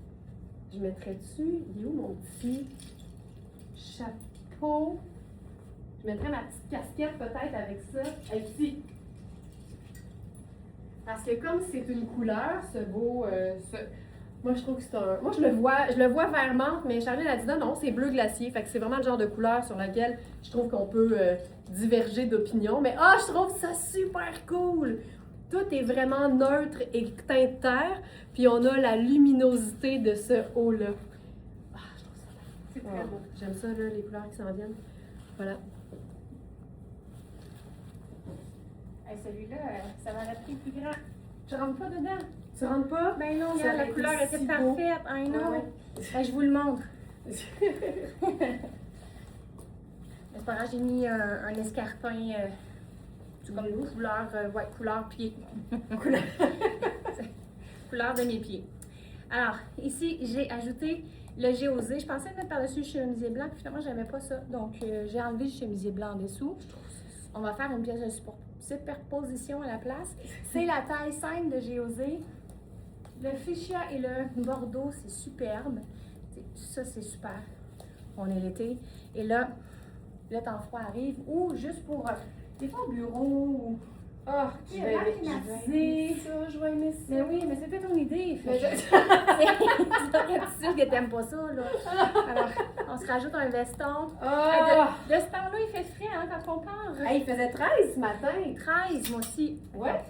Je mettrais dessus, il est où mon petit chapeau? Je mettrais ma petite casquette peut-être avec ça. Ici. Parce que comme c'est une couleur, ce beau... Moi, je trouve que c'est un... Moi, je le vois vert menthe, mais Charline a dit non, c'est bleu glacier. Fait que c'est vraiment le genre de couleur sur laquelle je trouve qu'on peut diverger d'opinion. Mais je trouve ça super cool! Tout est vraiment neutre et teint de terre. Puis on a la luminosité de ce haut-là. Ah, je trouve ça C'est très beau. J'aime ça, là, les couleurs qui s'en viennent. Voilà. Hey, celui-là, ça m'aurait pris plus grand. Je rentre pas dedans. Tu rentres pas? Ben non, Ça regarde, la aurait couleur été était si beau. parfaite. I know. Ouais. Ben, je vous le montre. C'est pas grave, j'ai mis un escarpin comme couleur pied. Couleur de mes pieds. Alors, ici, j'ai ajouté le Géosé. Je pensais mettre par-dessus le chemisier blanc, puis finalement, j'aimais pas ça. Donc, j'ai enlevé le chemisier blanc en dessous. On va faire une pièce de superposition à la place. C'est la taille 5 de Géosé. Le fuchsia et le bordeaux, c'est superbe. Ça, c'est super. On est l'été. Et là, le temps froid arrive. Ou juste pour des fois au bureau. Ou... Je vais aimer ça, je vais aimer ça. Mais oui, mais c'était ton idée. Mais C'est sûr que t'aimes pas ça, là. Alors, on se rajoute un veston. De ce temps-là, il fait frais, hein, quand on part. Hey, il faisait 13 ce matin. 13, moi aussi. Ouais.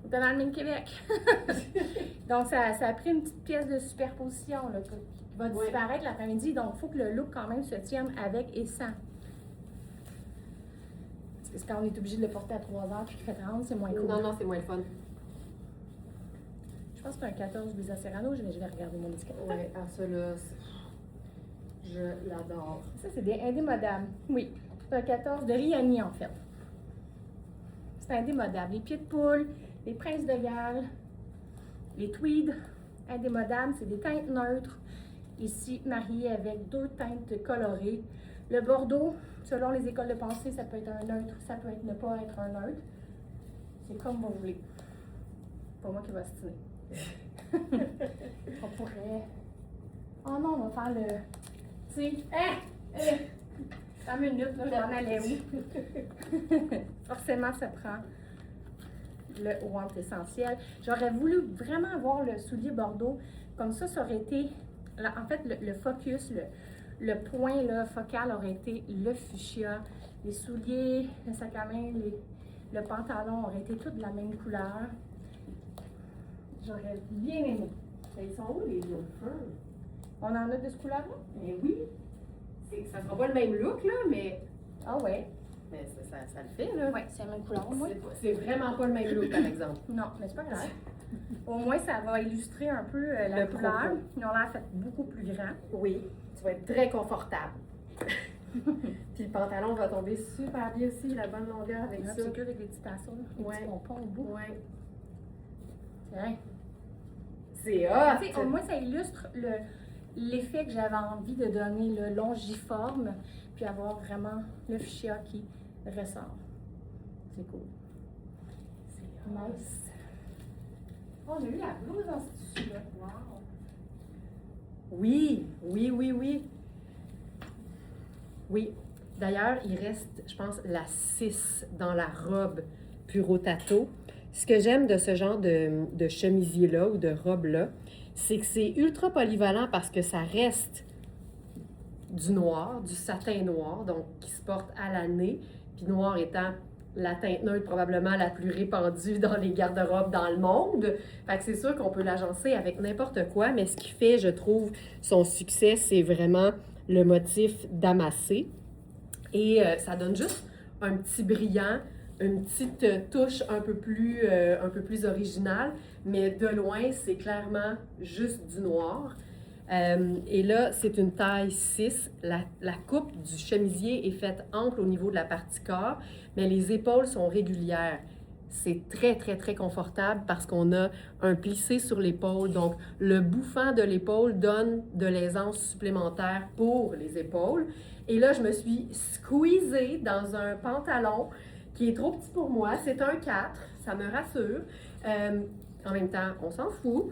On était dans le même Québec. Donc, ça a pris une petite pièce de superposition, là, qui va disparaître l'après-midi. Donc, il faut que le look, quand même, se tienne avec et sans. Parce que quand on est obligé de le porter à 3 heures puis qu'il fait 30, c'est moins cool. Non, c'est moins le fun. Je pense que c'est un 14 Lisa Serrano. Je vais regarder mon étiquette. Ouais, ça là, je l'adore. Ça, c'est des indémodables. Oui, c'est un 14 de Riani, en fait. C'est indémodable. Les pieds de poule, les princes de Galles, les tweeds, indémodables, c'est des teintes neutres. Ici, marié avec 2 teintes colorées. Le bordeaux, selon les écoles de pensée, ça peut être un neutre, ça peut être ne pas être un neutre. C'est comme vous voulez. C'est pas moi qui va ostiner. On pourrait... Oh non, on va faire le... Tu sais, 5 minutes, là, je m'en allais où? Forcément, ça prend le want essentiel. J'aurais voulu vraiment avoir le soulier bordeaux. Comme ça aurait été... Là, en fait, le focus, le point là, focal aurait été le fuchsia. Les souliers, le sac à main, le pantalon auraient été tous de la même couleur. J'aurais bien aimé. Ils sont où les autres feux? On en a de ce couleur-là? Mais oui. Ça sera pas le même look, là, mais. Ah ouais. Mais ça le fait, là. Oui, c'est la même couleur. Moi. C'est vraiment pas le même look, par exemple. Non, mais c'est pas grave. Au moins, ça va illustrer un peu la Le couleur. propos. Ils ont l'air fait beaucoup plus grand. Oui, tu vas être très confortable. Puis le pantalon va tomber super bien aussi, la bonne longueur avec ça. C'est que avec les petits tassels, les Ouais. petits pompons au bout. Ouais. Tiens. C'est hot! Tu sais, au moins, ça illustre l'effet que j'avais envie de donner, le longiforme, puis avoir vraiment le fuchsia qui ressort. C'est cool. C'est nice. Oh, on a eu la blouse dans ce tissu-là. Wow! Oui, oui, oui, oui. Oui. D'ailleurs, il reste, je pense, la 6 dans la robe Puro Tato. Ce que j'aime de ce genre de chemisier-là ou de robe-là, c'est que c'est ultra polyvalent parce que ça reste du noir, du satin noir, donc qui se porte à l'année, puis noir étant la teinte neutre probablement la plus répandue dans les garde-robes dans le monde. Fait que c'est sûr qu'on peut l'agencer avec n'importe quoi, mais ce qui fait, je trouve, son succès, c'est vraiment le motif damassé. Et ça donne juste un petit brillant, une petite touche un peu plus originale, mais de loin, c'est clairement juste du noir. Et là, c'est une taille 6. La coupe du chemisier est faite ample au niveau de la partie corps, mais les épaules sont régulières. C'est très, très, très confortable parce qu'on a un plissé sur l'épaule. Donc, le bouffant de l'épaule donne de l'aisance supplémentaire pour les épaules. Et là, je me suis squeezée dans un pantalon qui est trop petit pour moi. C'est un 4, ça me rassure. En même temps, on s'en fout.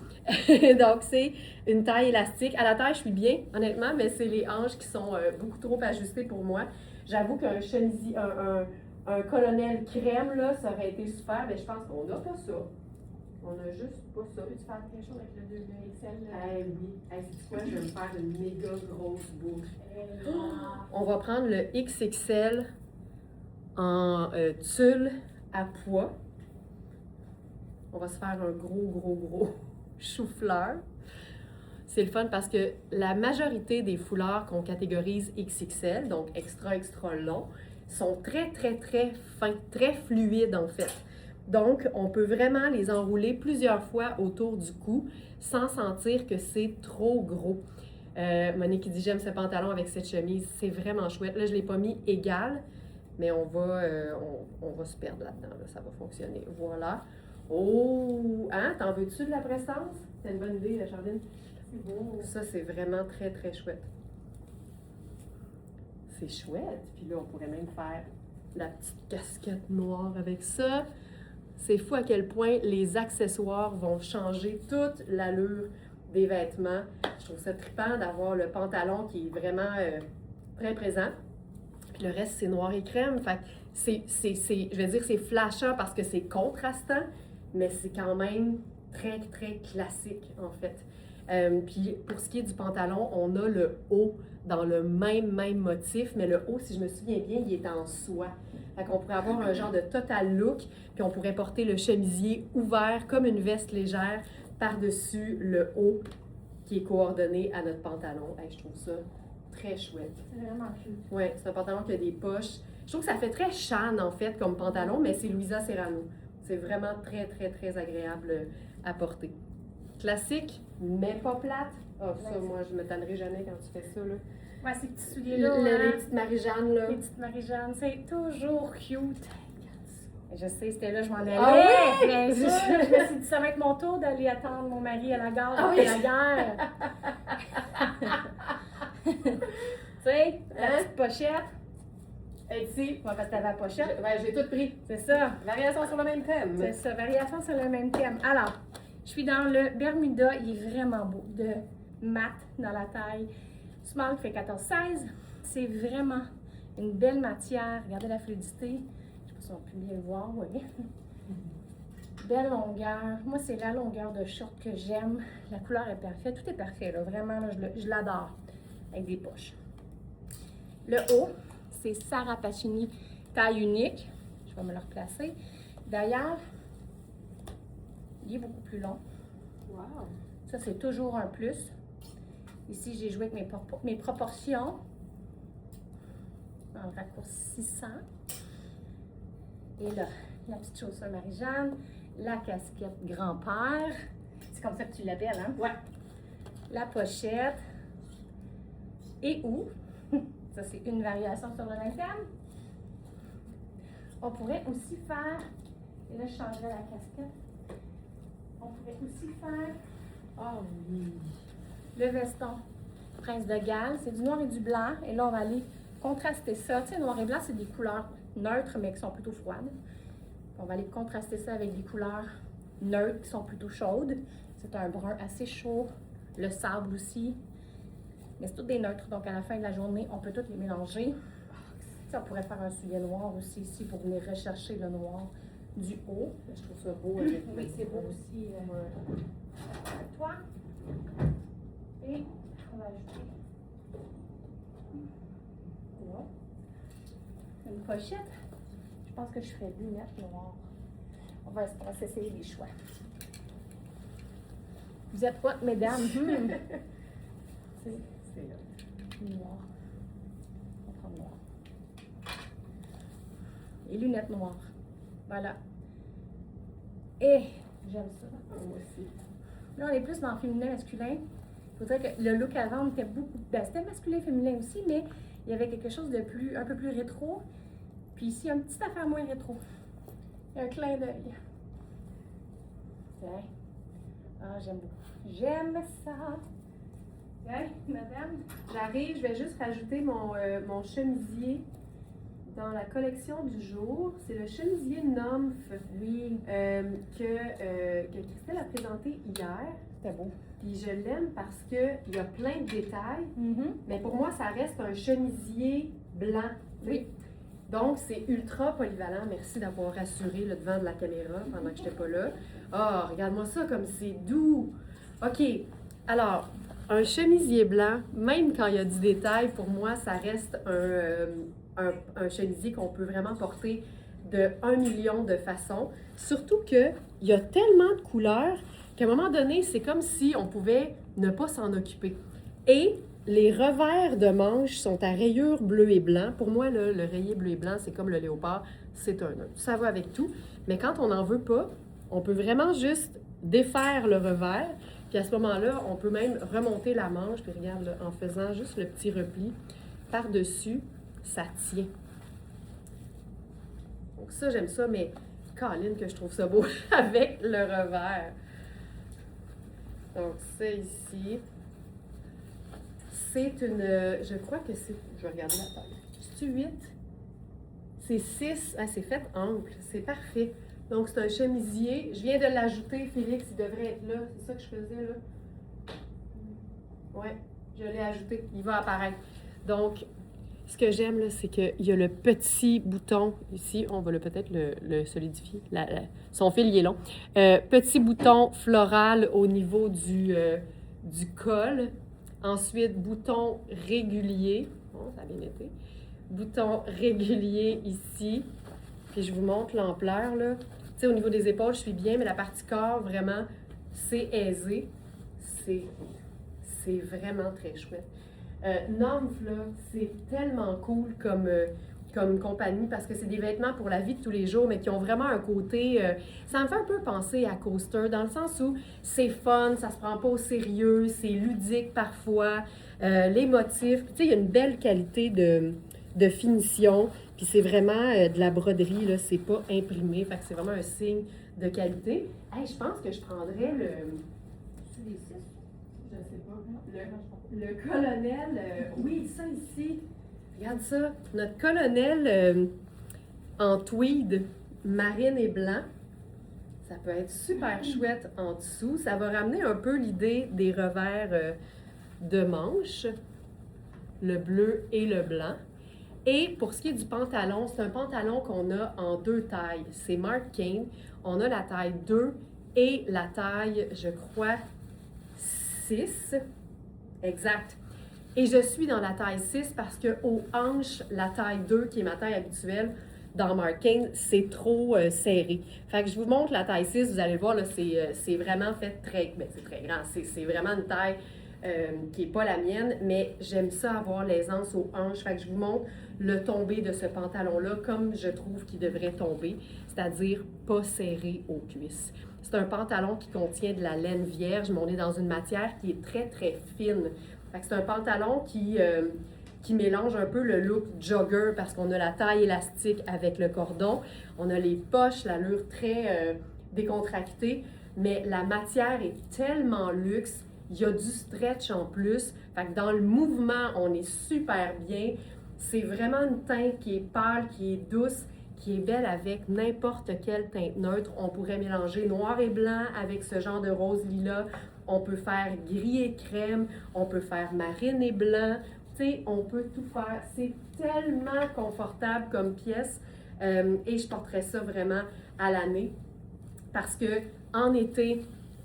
Donc, c'est une taille élastique. À la taille, je suis bien, honnêtement, mais c'est les hanches qui sont beaucoup trop ajustées pour moi. J'avoue qu'un chemisier, un colonel crème, là, ça aurait été super, mais je pense qu'on n'a pas ça. On n'a juste pas ça. Peux-tu faire quelque chose avec le XL? Oui. C'est quoi? Je vais me faire une méga grosse bouche. On va prendre le XXL en tulle à pois. On va se faire un gros chou-fleur. C'est le fun parce que la majorité des foulards qu'on catégorise XXL, donc extra long, sont très fins, très fluides en fait. Donc, on peut vraiment les enrouler plusieurs fois autour du cou sans sentir que c'est trop gros. Monique qui dit « J'aime ce pantalon avec cette chemise », c'est vraiment chouette. Là, je ne l'ai pas mis égal, mais on va se perdre là-dedans, là. Ça va fonctionner. Voilà. Oh! Hein? T'en veux-tu de la prestance? C'est une bonne idée, Charline. C'est beau. Ça, c'est vraiment très chouette. C'est chouette. Puis là, on pourrait même faire la petite casquette noire avec ça. C'est fou à quel point les accessoires vont changer toute l'allure des vêtements. Je trouve ça trippant d'avoir le pantalon qui est vraiment très présent. Puis le reste, c'est noir et crème. Fait que je vais dire c'est flashant parce que c'est contrastant, mais c'est quand même très classique, en fait. Puis pour ce qui est du pantalon, on a le haut dans le même motif, mais le haut, si je me souviens bien, il est en soie. Fait qu'on pourrait avoir un genre de total look, puis on pourrait porter le chemisier ouvert comme une veste légère par-dessus le haut qui est coordonné à notre pantalon. Hey, je trouve ça très chouette. C'est vraiment cute. Oui, c'est un pantalon qui a des poches. Je trouve que ça fait très Shan, en fait, comme pantalon, mais c'est Louisa Serrano. C'est vraiment très agréable à porter. Classique, mais pas plate. Ah, ça, moi, je me tannerai jamais quand tu fais ça, là. Ouais, ces petits souliers-là. Les petites Marie-Jeanne, là. Les petites Marie-Jeanne, c'est toujours cute. Je sais, c'était là, je m'en allais. Ah oui? Bien sûr, je me suis dit, ça va être mon tour d'aller attendre mon mari à la gare Ah après oui? la guerre. Tu sais, la Hein? petite pochette. Et ici, Ouais, parce que t'avais la pochette. j'ai tout pris. C'est ça. Variation sur le même thème. C'est ça, variation sur le même thème. Alors, je suis dans le Bermuda, il est vraiment beau, de mat dans la taille. Small fait 14-16. C'est vraiment une belle matière. Regardez la fluidité. Je sais pas si on peut bien le voir, oui. Belle longueur. Moi, c'est la longueur de short que j'aime. La couleur est parfaite. Tout est parfait, là. Vraiment, là, je l'adore. Avec des poches. Le haut, c'est Sarah Pacini, taille unique. Je vais me le replacer. D'ailleurs, il est beaucoup plus long. Wow. Ça, c'est toujours un plus. Ici, j'ai joué avec mes proportions en raccourcissant. Et là, la petite chaussure Marie-Jeanne, la casquette grand-père. C'est comme ça que tu l'appelles, hein? Ouais. La pochette. Et où? Ça, c'est une variation sur le même thème. On pourrait aussi faire, et là, je changerai la casquette. On pourrait aussi faire Oh oui. le veston Prince de Galles. C'est du noir et du blanc. Et là, on va aller contraster ça. Tu sais, noir et blanc, c'est des couleurs neutres, mais qui sont plutôt froides. On va aller contraster ça avec des couleurs neutres qui sont plutôt chaudes. C'est un brun assez chaud. Le sable aussi. Mais c'est toutes des neutres. Donc, à la fin de la journée, on peut toutes les mélanger. Tu sais, on pourrait faire un soulier noir aussi ici pour venir rechercher le noir du haut. Je trouve ça beau avec Oui, c'est beau aussi. Avec toi. Et on va ajouter une pochette. Je pense que je ferais lunettes noires. On va s'essayer des choix. Vous êtes quoi, mesdames? C'est noir. On prend noir. Et lunettes noires. Voilà. Et j'aime ça. Moi aussi. Là, on est plus dans le féminin masculin. Il faudrait que le look avant était beaucoup. Ben, c'était masculin féminin aussi, mais il y avait quelque chose de plus, un peu plus rétro. Puis ici, une petite affaire moins rétro. Un clin d'œil. Tiens. Ah, j'aime beaucoup. J'aime ça. Tiens, madame. J'arrive, je vais juste rajouter mon chemisier dans la collection du jour. C'est le chemisier Nymph Oui, que Christelle a présenté hier. c'était beau. Puis je l'aime parce qu'il y a plein de détails, mais pour moi, ça reste un chemisier blanc. Oui. Donc, c'est ultra polyvalent. Merci d'avoir rassuré le devant de la caméra pendant que je n'étais pas là. Ah, regarde-moi ça comme c'est doux. OK. Alors, un chemisier blanc, même quand il y a du détail, pour moi, ça reste un chemisier qu'on peut vraiment porter de 1 million de façons. Surtout qu'il y a tellement de couleurs qu'à un moment donné, c'est comme si on pouvait ne pas s'en occuper. Et les revers de manches sont à rayures bleu et blanc. Pour moi, là, le rayé bleu et blanc, c'est comme le léopard, c'est un neutre. Ça va avec tout. Mais quand on n'en veut pas, on peut vraiment juste défaire le revers. Puis à ce moment-là, on peut même remonter la manche. Puis regarde, là, en faisant juste le petit repli par-dessus, ça tient. Donc ça, j'aime ça, mais Caroline, que je trouve ça beau avec le revers. Donc ça ici, c'est une, je crois que c'est, je vais regarder la taille. C'est 8? C'est 6, ah, c'est fait ample, c'est parfait. Donc c'est un chemisier, je viens de l'ajouter, Félix, il devrait être là, c'est ça que je faisais là? Ouais, je l'ai ajouté, il va apparaître. Donc, ce que j'aime, là, c'est qu'il y a le petit bouton ici. On va peut-être le solidifier. Son fil, il est long. Petit bouton floral au niveau du col. Ensuite, bouton régulier. Bon, ça a bien été. Bouton régulier ici. Puis je vous montre l'ampleur, là. Tu sais, au niveau des épaules, je suis bien, mais la partie corps, vraiment, c'est aisé. C'est vraiment très chouette. Nymph, là, c'est tellement cool comme compagnie parce que c'est des vêtements pour la vie de tous les jours, mais qui ont vraiment un côté... ça me fait un peu penser à Coaster, dans le sens où c'est fun, ça se prend pas au sérieux, c'est ludique parfois, les motifs, tu sais, il y a une belle qualité de finition, puis c'est vraiment de la broderie, là, c'est pas imprimé, fait que c'est vraiment un signe de qualité. Hey, je pense que je prendrais le... C'est des 6? Je sais pas. Le colonel, oui, ça ici. Regarde ça. Notre colonel en tweed, marine et blanc. Ça peut être super chouette en dessous. Ça va ramener un peu l'idée des revers de manches, le bleu et le blanc. Et pour ce qui est du pantalon, c'est un pantalon qu'on a en 2 tailles. C'est Mark Kane. On a la taille 2 et la taille, je crois, 6. Exact. Et je suis dans la taille 6 parce qu'aux hanches, la taille 2, qui est ma taille habituelle, dans Mark Kane, c'est trop serré. Fait que je vous montre la taille 6, vous allez voir, là, c'est vraiment fait très... Ben, c'est très grand. C'est vraiment une taille qui n'est pas la mienne, mais j'aime ça avoir l'aisance aux hanches. Fait que je vous montre le tombé de ce pantalon-là comme je trouve qu'il devrait tomber, c'est-à-dire pas serré aux cuisses. C'est un pantalon qui contient de la laine vierge, mais on est dans une matière qui est très, très fine. Fait que c'est un pantalon qui mélange un peu le look jogger parce qu'on a la taille élastique avec le cordon, on a les poches, l'allure très décontractée, mais la matière est tellement luxe, il y a du stretch en plus, fait que dans le mouvement, on est super bien. C'est vraiment une teinte qui est pâle, qui est douce, qui est belle avec n'importe quelle teinte neutre. On pourrait mélanger noir et blanc avec ce genre de rose lilas. On peut faire gris et crème, on peut faire marine et blanc. Tu sais, on peut tout faire. C'est tellement confortable comme pièce et je porterais ça vraiment à l'année parce que en été,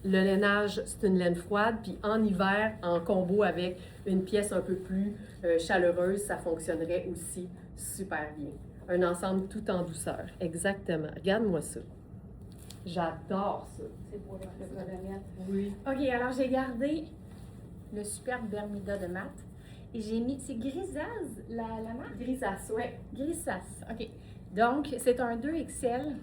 le lainage, c'est une laine froide, puis en hiver, en combo avec une pièce un peu plus chaleureuse, ça fonctionnerait aussi super bien. Un ensemble tout en douceur. Exactement. Regarde-moi ça. J'adore ça. C'est pour le colonel. Oui. OK, alors j'ai gardé le superbe Bermuda de Matt et j'ai mis... C'est Grisace, la marque? Grisace, ouais. Grisace, OK. Donc, c'est un 2XL,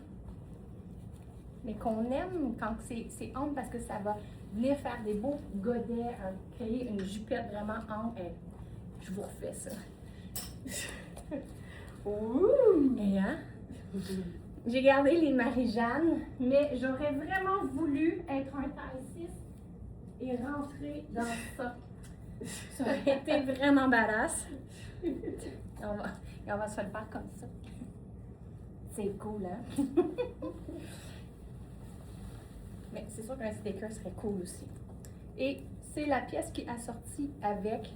mais qu'on aime quand c'est ample parce que ça va venir faire des beaux godets, créer une jupette vraiment ample. Je vous refais ça. Ouh! Et hein? J'ai gardé les Marie-Jeanne, mais j'aurais vraiment voulu être un taille 6 et rentrer dans ça. Ça aurait été vraiment badass. On va se le faire comme ça. C'est cool, hein? Mais c'est sûr qu'un sticker serait cool aussi. Et c'est la pièce qui est assortie avec.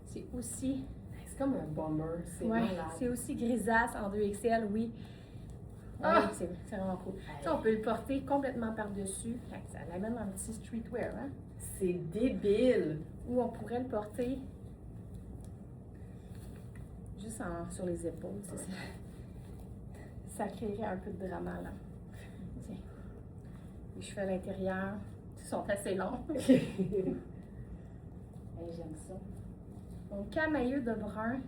C'est aussi... C'est comme un bomber. C'est Ouais, malade. c'est aussi grisace en 2XL, oui. Ah! Oui, c'est vraiment cool. Ça, on peut le porter complètement par-dessus. Ça l'amène un petit streetwear, hein? C'est débile. Ou on pourrait le porter juste sur les épaules. Ça créerait un peu de drama, là. Tiens. Les cheveux à l'intérieur sont assez longs. J'aime ça. Mon camailleux de brun,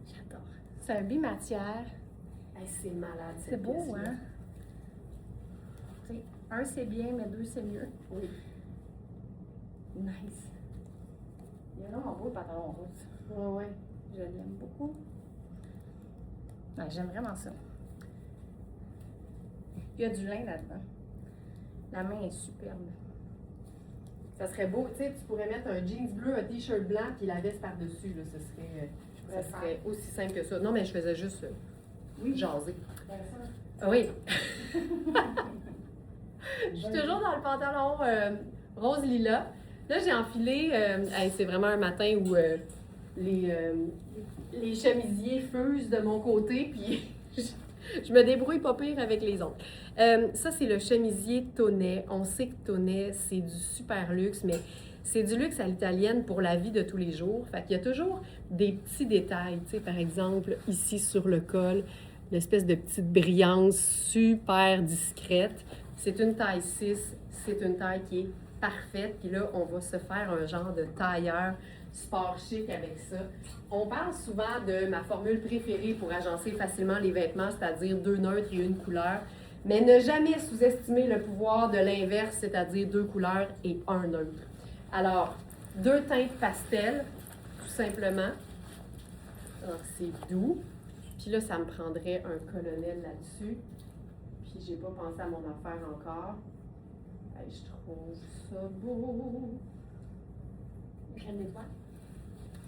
j'adore. C'est un bimatière. Hey, c'est malade, cette C'est beau, pièce-là. hein? T'sais, un, c'est bien, mais deux, c'est mieux. Oui. Nice. Il est vraiment beau, le pantalon rose. Ouais, ouais. Je l'aime beaucoup. Ouais, j'aime vraiment ça. Il y a du lin là-dedans. La main est superbe. Ça serait beau, tu sais, tu pourrais mettre un jeans bleu, un t-shirt blanc, puis la veste par-dessus, là, ça serait aussi simple que ça. Non, mais je faisais juste jaser. Ah oui. Je suis toujours dans le pantalon rose lilas. Là, j'ai enfilé, hey, c'est vraiment un matin où les chemisiers fusent de mon côté, puis je me débrouille pas pire avec les autres. Ça, c'est le chemisier Tonnet. On sait que Tonnet, c'est du super luxe, mais c'est du luxe à l'italienne pour la vie de tous les jours. Fait qu'il y a toujours des petits détails. Tu sais, par exemple, ici sur le col, l'espèce de petite brillance super discrète. C'est une taille 6, c'est une taille qui est parfaite. Puis là, on va se faire un genre de tailleur sport chic avec ça. On parle souvent de ma formule préférée pour agencer facilement les vêtements, c'est-à-dire 2 neutres et une couleur. Mais ne jamais sous-estimer le pouvoir de l'inverse, c'est-à-dire 2 couleurs et un neutre. Alors, 2 teintes pastel, tout simplement. Alors, c'est doux. Puis là, ça me prendrait un colonel là-dessus. Puis j'ai pas pensé à mon affaire encore. Hey, je trouve ça beau. Crème d'étoile.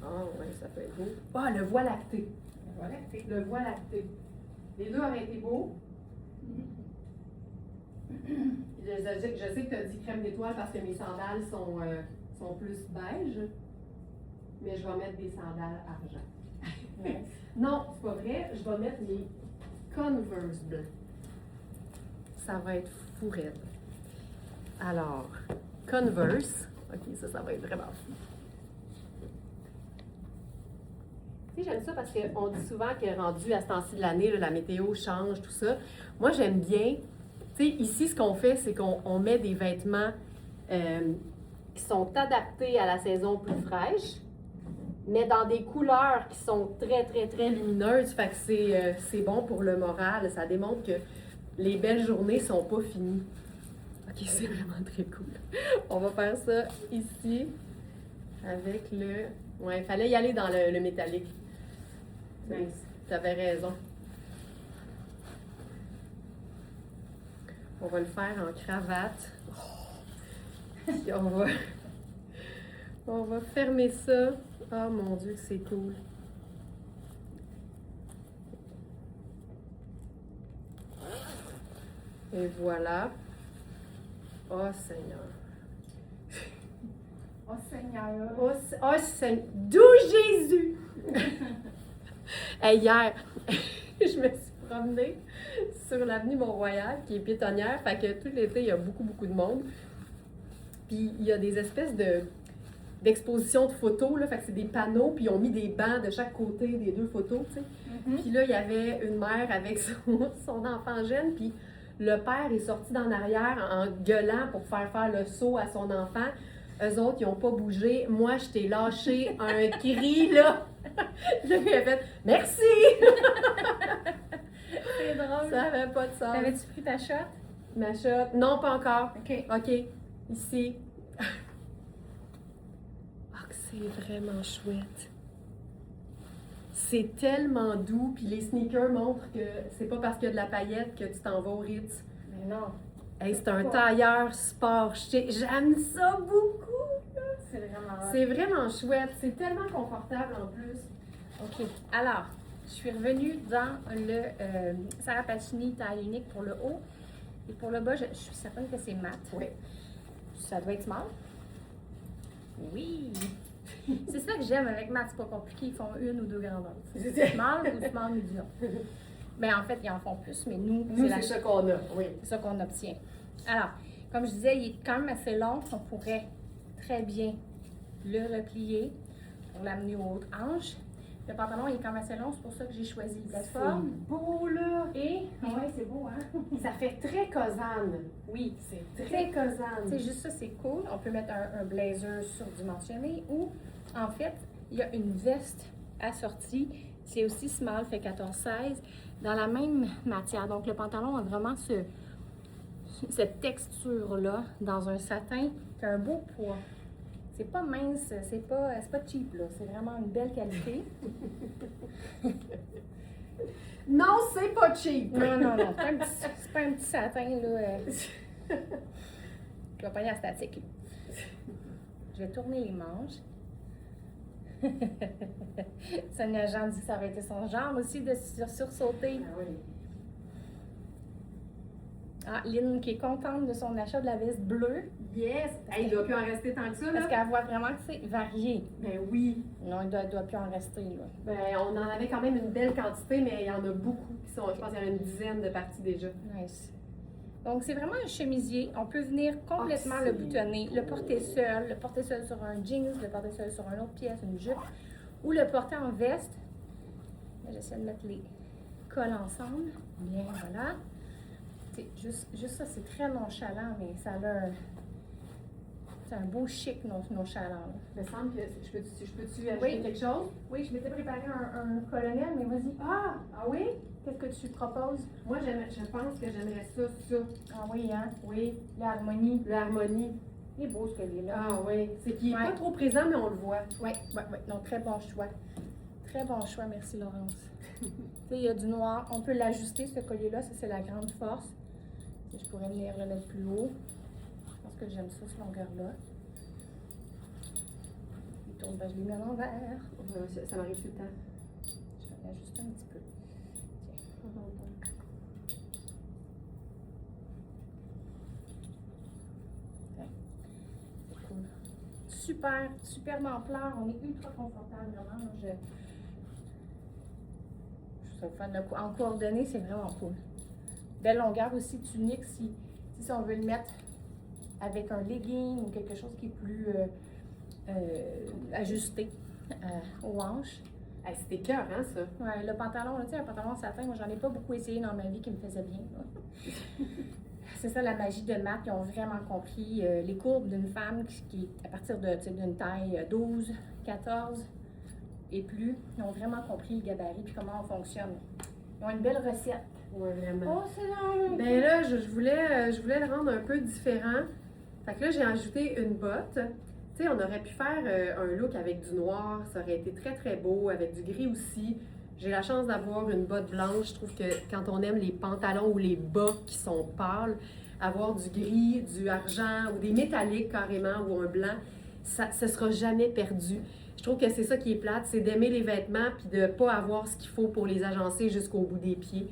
Ah, ouais, ça peut être beau. Ah, le voie lacté. Voilà, c'est. Le voie lacté. Les deux auraient été beaux. Je sais que tu as dit crème d'étoile parce que mes sandales sont plus beige, mais je vais mettre des sandales argent. Ouais. Non, c'est pas vrai. Je vais mettre les Converse blancs. Ça va être fou raide. Alors, Converse. Ok, ça va être vraiment fou. Tu sais, j'aime ça parce qu'on dit souvent que rendu à ce temps-ci de l'année, là, la météo change, tout ça. Moi, j'aime bien. Tu sais, ici, ce qu'on fait, c'est qu'on met des vêtements qui sont adaptés à la saison plus fraîche, mais dans des couleurs qui sont très, très, très lumineuses. Fait que c'est bon pour le moral. Ça démontre que les belles journées sont pas finies. Ok, c'est vraiment très cool. On va faire ça ici avec le... Ouais, il fallait y aller dans le métallique. Nice. Tu avais raison. On va le faire en cravate. Puis on va fermer ça. Oh mon Dieu, que c'est cool. Et voilà. Oh Seigneur. Oh Seigneur. Oh Seigneur. D'où Jésus! Hey, hier, je me suis promenée sur l'avenue Mont-Royal, qui est piétonnière. Fait que tout l'été, il y a beaucoup, beaucoup de monde. Puis il y a des espèces d'expositions de photos, là. Fait que c'est des panneaux, puis ils ont mis des bancs de chaque côté des deux photos, tu sais. Puis là, il y avait une mère avec son enfant jeune, puis le père est sorti d'en arrière en gueulant pour faire le saut à son enfant. Eux autres, ils n'ont pas bougé. Moi, je t'ai lâché un cri, là. Là, il a fait « Merci! » C'est drôle. Ça n'avait pas de sens. T'avais-tu pris ta shot? Ma shot? Non, pas encore. OK. OK, ici. Ah, que c'est vraiment chouette. C'est tellement doux, puis les sneakers montrent que c'est pas parce qu'il y a de la paillette que tu t'en vas au Ritz. Mais non. Hey, c'est un tailleur sport chic. J'aime ça beaucoup! C'est vraiment hot. C'est vraiment chouette. C'est tellement confortable en plus. OK. Alors, je suis revenue dans le Sarah Pacini taille unique pour le haut. Et pour le bas, je suis certaine que c'est mat. Oui. Ça doit être small. Oui. C'est ça que j'aime avec mat. C'est pas compliqué. Ils font une ou deux grandeurs. Small ou small medium. Mais en fait, ils en font plus. Mais nous, Nous, c'est ça qu'on a. Oui. C'est ça qu'on obtient. Alors, comme je disais, il est quand même assez long. On pourrait très bien le replier pour l'amener aux hautes hanches. Le pantalon il est quand même assez long, c'est pour ça que j'ai choisi le plateforme. C'est beau, là! Et, ouais, c'est beau, hein? Ça fait très cosane. Oui, C'est très cosane. c'est juste ça, c'est cool. On peut mettre un blazer surdimensionné ou, en fait, il y a une veste assortie. C'est aussi small, fait 14-16, dans la même matière. Donc, le pantalon a vraiment cette texture-là dans un satin qui a un beau poids. C'est pas mince, c'est pas cheap, là. C'est vraiment une belle qualité. Non, c'est pas cheap! Non, non, non. C'est pas un petit satin, là. Je vais pas aller à statique. Je vais tourner les manches. Sonia Jean dit que ça aurait été son genre aussi de sursauter. Ah oui. Ah, Lynn qui est contente de son achat de la veste bleue. Yes! Hey, il doit plus en rester tant que ça, Parce là. qu'elle voit vraiment que c'est varié. Ben oui. Non, il doit plus en rester, là. Ben, on en avait quand même une belle quantité, mais il y en a beaucoup qui sont, je pense qu'il y en a une dizaine de parties déjà. Nice. Donc, c'est vraiment un chemisier. On peut venir complètement Ah, le c'est boutonner, le porter seul sur un jeans, le porter seul sur une autre pièce, une jupe, ou le porter en veste. J'essaie de mettre les cols ensemble. Bien, voilà. C'est juste ça, c'est très nonchalant, mais ça a c'est un beau chic nonchalant. Là. Il me semble que je peux-tu ajouter Oui. quelque chose? Oui, je m'étais préparé un colonel, mais vas-y. Ah oui? Qu'est-ce que tu proposes? Moi, je pense que j'aimerais ça. Ah oui, hein? Oui, L'harmonie. l'harmonie. Il est beau ce collier-là. Ah oui, c'est qu'il n'est Ouais. pas trop présent, mais on le voit. Oui. Donc, très bon choix. Très bon choix, merci Laurence. Tu sais, il y a du noir. On peut l'ajuster, ce collier-là. Ça, c'est la grande force. Si je pourrais venir le mettre plus haut. Je pense que j'aime ça, cette longueur-là. tourne, ben, je l'ai mis à l'envers. Ça m'arrive tout le temps. Je vais l'ajuster un petit peu. C'est cool. Super, superbe ampleur. On est ultra confortable, vraiment. Là, je trouve ça fun. En coordonnées, c'est vraiment cool. Belle longueur aussi, tunique, si on veut le mettre avec un legging ou quelque chose qui est plus ajusté aux hanches. Hey, c'était cœur, hein, ça? Ouais, le pantalon, tu sais, un pantalon satin, moi j'en ai pas beaucoup essayé dans ma vie qui me faisait bien. C'est ça la magie de Matt, ils ont vraiment compris les courbes d'une femme qui est à partir d'une taille 12, 14 et plus. Ils ont vraiment compris le gabarit puis comment on fonctionne. Ils ont une belle recette. Oui, vraiment. Oh, c'est long! Ben là, je voulais le rendre un peu différent. Fait que là, j'ai ajouté une botte. Tu sais, on aurait pu faire un look avec du noir. Ça aurait été très, très beau. Avec du gris aussi. J'ai la chance d'avoir une botte blanche. Je trouve que quand on aime les pantalons ou les bas qui sont pâles, avoir du gris, du argent ou des métalliques carrément ou un blanc, ça ne sera jamais perdu. Je trouve que c'est ça qui est plate, c'est d'aimer les vêtements puis de ne pas avoir ce qu'il faut pour les agencer jusqu'au bout des pieds.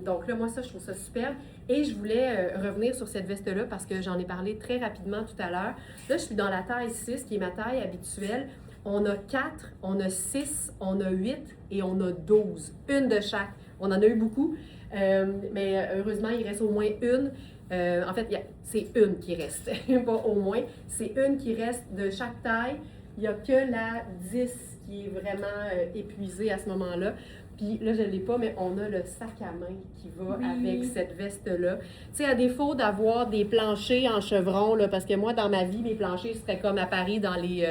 Donc là, moi, ça, je trouve ça superbe. Et je voulais revenir sur cette veste-là parce que j'en ai parlé très rapidement tout à l'heure. Là, je suis dans la taille 6, qui est ma taille habituelle. On a 4, on a 6, on a 8 et on a 12. Une de chaque. On en a eu beaucoup, mais heureusement, il reste au moins une. En fait, c'est une qui reste, pas au moins. C'est une qui reste de chaque taille. Il n'y a que la 10 qui est vraiment épuisée à ce moment-là. Puis là, je ne l'ai pas, mais on a le sac à main qui va avec cette veste-là. Tu sais, à défaut d'avoir des planchers en chevron, là, parce que moi, dans ma vie, mes planchers, c'était comme à Paris dans les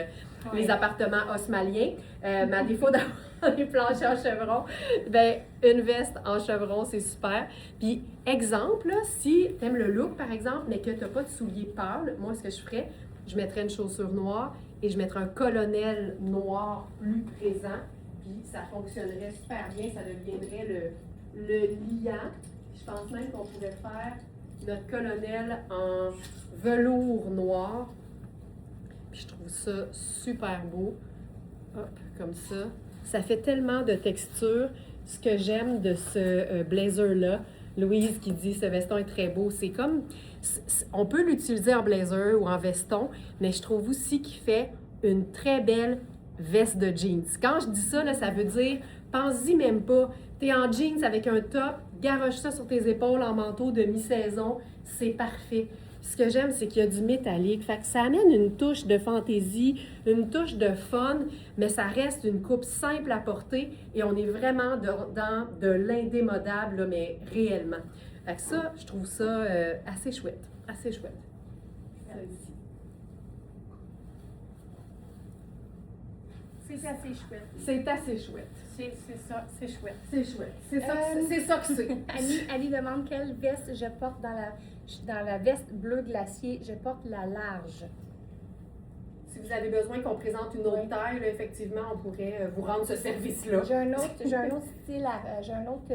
appartements haussmaliens. Mais à défaut d'avoir des planchers en chevron, ben une veste en chevron, c'est super. Puis, exemple, là, si tu aimes le look, par exemple, mais que tu n'as pas de souliers pâles, moi, ce que je ferais, je mettrais une chaussure noire et je mettrais un colonel noir plus présent. Puis ça fonctionnerait super bien, ça deviendrait le liant. Je pense même qu'on pourrait faire notre colonel en velours noir. Puis je trouve ça super beau. Hop, comme ça. Ça fait tellement de texture. Ce que j'aime de ce blazer-là, Louise qui dit ce veston est très beau, c'est comme, on peut l'utiliser en blazer ou en veston, mais je trouve aussi qu'il fait une très belle veste de jeans. Quand je dis ça, là, ça veut dire, pense-y même pas. T'es en jeans avec un top, garoche ça sur tes épaules en manteau de mi-saison, c'est parfait. Ce que j'aime, c'est qu'il y a du métallique. Fait que ça amène une touche de fantaisie, une touche de fun, mais ça reste une coupe simple à porter et on est vraiment dans de l'indémodable, là, mais réellement. Fait que ça, je trouve ça assez chouette. Assez chouette. C'est assez chouette. C'est assez chouette. C'est ça, c'est chouette. C'est chouette. C'est ça que c'est. Ali demande quelle veste je porte dans la veste bleu glacier. Je porte la large. Si vous avez besoin qu'on présente une autre taille, là, effectivement, on pourrait vous rendre ce service-là. J'ai un autre style, j'ai un autre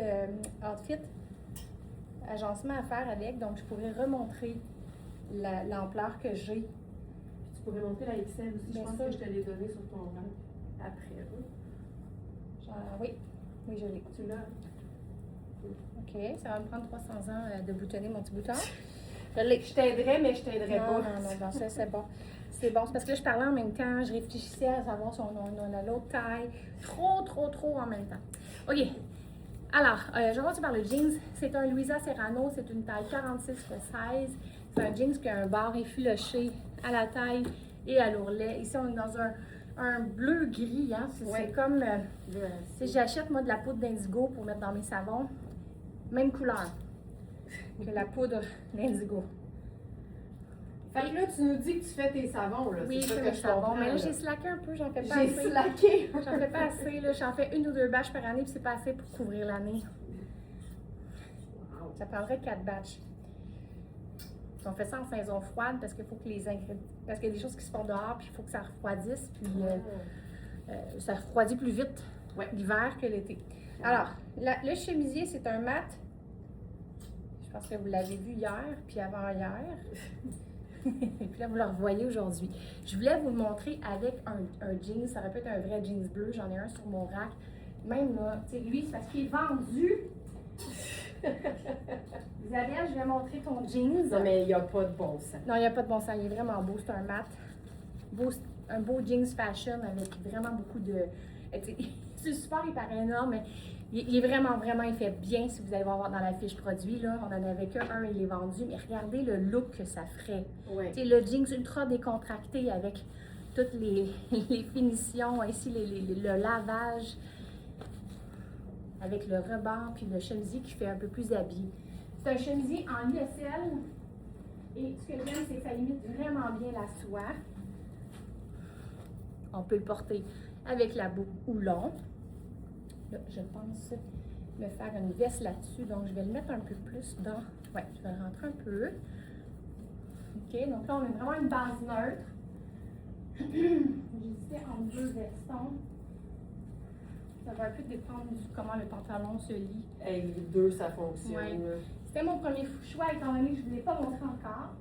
outfit, agencement à faire avec, donc je pourrais remontrer l'ampleur que j'ai. Tu pourrais montrer la XL aussi. Bien je pense sûr. que je te l'ai donné sur ton ventre après. Oui, je l'ai. Tu l'as? OK, ça va me prendre 300 ans de boutonner mon petit bouton. Je t'aiderais, mais je t'aiderais pas. Non, ça c'est bon. C'est bon, c'est parce que là, je parlais en même temps, je réfléchissais à savoir si on a l'autre taille. Trop en même temps. OK. Alors, je vais commencer par le jeans. C'est un Louisa Serrano, c'est une taille 46x16. C'est un jeans qui a un bord effiloché à la taille et à l'ourlet. Ici, on est dans un bleu-gris, hein? C'est comme... si j'achète, moi, de la poudre d'indigo pour mettre dans mes savons, même couleur que la poudre d'indigo. Fait que là, tu nous dis que tu fais tes savons, là. Oui, je fais mes savons, mais là, j'ai slacké un peu, j'en fais pas assez. J'ai slacké! J'en fais pas assez, là. J'en fais 1 ou 2 batches par année, puis c'est pas assez pour couvrir l'année. Wow. Ça prendrait 4 batches. On fait ça en saison froide parce qu'il faut que les ingrédients... Parce qu'il y a des choses qui se font dehors, puis il faut que ça refroidisse, puis ça refroidit plus vite l'hiver que l'été. Alors, le chemisier, c'est un mat. Je pense que vous l'avez vu hier, puis avant-hier. Et puis là, vous le revoyez aujourd'hui. Je voulais vous le montrer avec un jeans. Ça aurait pu être un vrai jeans bleu. J'en ai un sur mon rack. Même là, tu sais, lui, c'est parce qu'il est vendu. Isabelle, je vais montrer ton jeans. Non, mais il n'y a pas de bon sens. Non, il n'y a pas de bon sens. Il est vraiment beau. C'est un mat. Un beau jeans fashion avec vraiment beaucoup de... C'est super, il paraît énorme, mais il est vraiment, il fait bien si vous allez voir dans la fiche produit. Là, on en avait qu'un, il est vendu, mais regardez le look que ça ferait. Ouais. Le jeans ultra décontracté avec toutes les finitions, ici le lavage, avec le rebord, puis le chemisier qui fait un peu plus habillé. C'est un chemisier en lyocell, et ce que j'aime, c'est que ça limite vraiment bien la soie. On peut le porter avec la boucle houblon. Là, je pense me faire une veste là-dessus, donc je vais le mettre un peu plus dans... Ouais, je vais le rentrer un peu. OK, donc là, on a vraiment une base neutre. J'hésitais entre deux vestons. Ça va un peu dépendre de comment le pantalon se lie. Hey, les deux, ça fonctionne. Ouais. C'était mon premier choix, étant donné que je ne vous l'ai pas montré encore.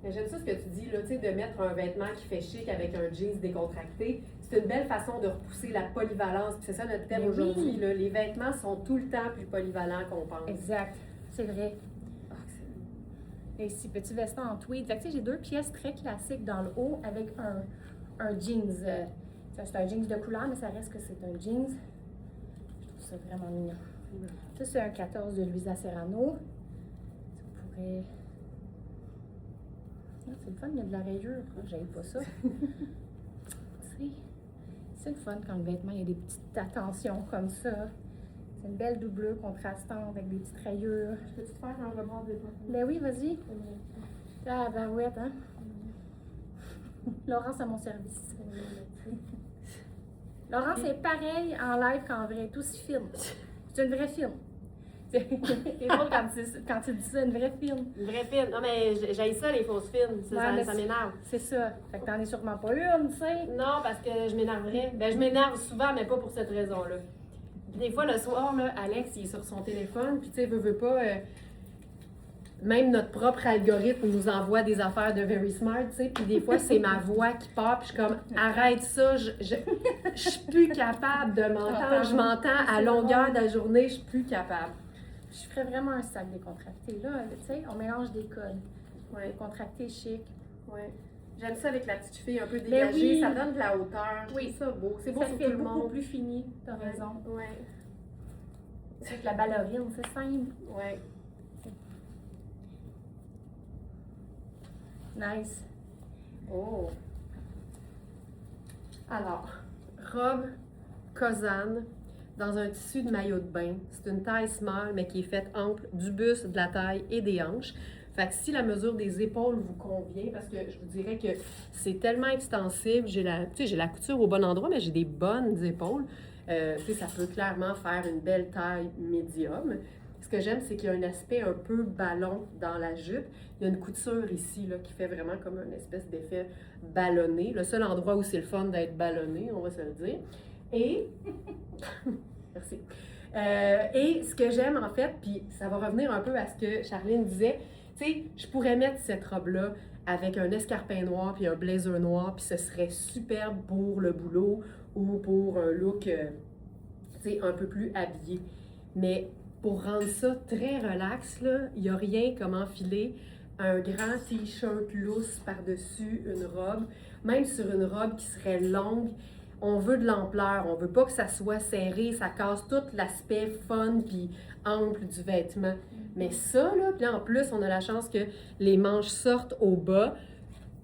J'aime ça ce que tu dis, là, de mettre un vêtement qui fait chic avec un jeans décontracté. C'est une belle façon de repousser la polyvalence. Puis c'est ça notre thème Mais aujourd'hui. oui. Là. Les vêtements sont tout le temps plus polyvalents qu'on pense. Exact, c'est vrai. Ah, excellent. Et ici, petit veston en tweed. Fait que, j'ai deux pièces très classiques dans le haut avec un jeans. C'est un jeans de couleur, mais ça reste que c'est un jeans. Je trouve ça vraiment mignon. Ça, c'est un 14 de Luisa Serrano. Ça pourrait... Ah, c'est le fun, il y a de la rayure. J'aime pas ça. C'est le fun quand le vêtement, il y a des petites attentions comme ça. C'est une belle doublure contrastante avec des petites rayures. Je peux-tu te faire un rebord de toi? Ben oui, vas-y. Ah, barouette, hein? Laurence à mon service. Laurence est pareil en live qu'en vrai, tout aussi film. C'est une vraie film. C'est drôle quand tu dis ça, une vraie film. Une vraie film. Non, mais j'haïs ça, les fausses films. Ça m'énerve. C'est ça. Fait que t'en es sûrement pas une, tu sais. Non, parce que je m'énerverais. Ben, je m'énerve souvent, mais pas pour cette raison-là. Des fois, le soir, là, Alex, il est sur son téléphone, puis tu sais, veut pas... même notre propre algorithme nous envoie des affaires de Very Smart, tu sais, puis des fois, c'est ma voix qui part, puis je suis comme, arrête ça, je suis plus capable de m'entendre. Je m'entends à longueur de la journée, je suis plus capable. Je ferais vraiment un sac décontracté. Là, tu sais, on mélange des codes. Ouais. Décontracté, chic. Ouais. J'aime ça avec la petite cheville un peu dégagée, oui. Ça donne de la hauteur. Oui. C'est ça beau. C'est beau Ça sur fait tout le beaucoup monde. plus fini, t'as raison. Ouais. Avec la ballerine, c'est simple. Ouais. Nice. Oh. Alors, robe Cosane dans un tissu de maillot de bain. C'est une taille small, mais qui est faite ample du buste, de la taille et des hanches. Fait que si la mesure des épaules vous convient, parce que je vous dirais que c'est tellement extensible, j'ai la couture au bon endroit, mais j'ai des bonnes épaules. Ça peut clairement faire une belle taille médium. Ce que j'aime, c'est qu'il y a un aspect un peu ballon dans la jupe. Il y a une couture ici là, qui fait vraiment comme une espèce d'effet ballonné. Le seul endroit où c'est le fun d'être ballonné, on va se le dire. Et... Merci. Et ce que j'aime en fait, puis ça va revenir un peu à ce que Charline disait, tu sais, je pourrais mettre cette robe-là avec un escarpin noir puis un blazer noir, puis ce serait superbe pour le boulot ou pour un look, tu sais, un peu plus habillé. Mais pour rendre ça très relax, là, il n'y a rien comme enfiler un grand t-shirt lousse par-dessus une robe, même sur une robe qui serait longue. On veut de l'ampleur, on veut pas que ça soit serré, ça casse tout l'aspect fun puis ample du vêtement. Mais ça, là, puis en plus, on a la chance que les manches sortent au bas.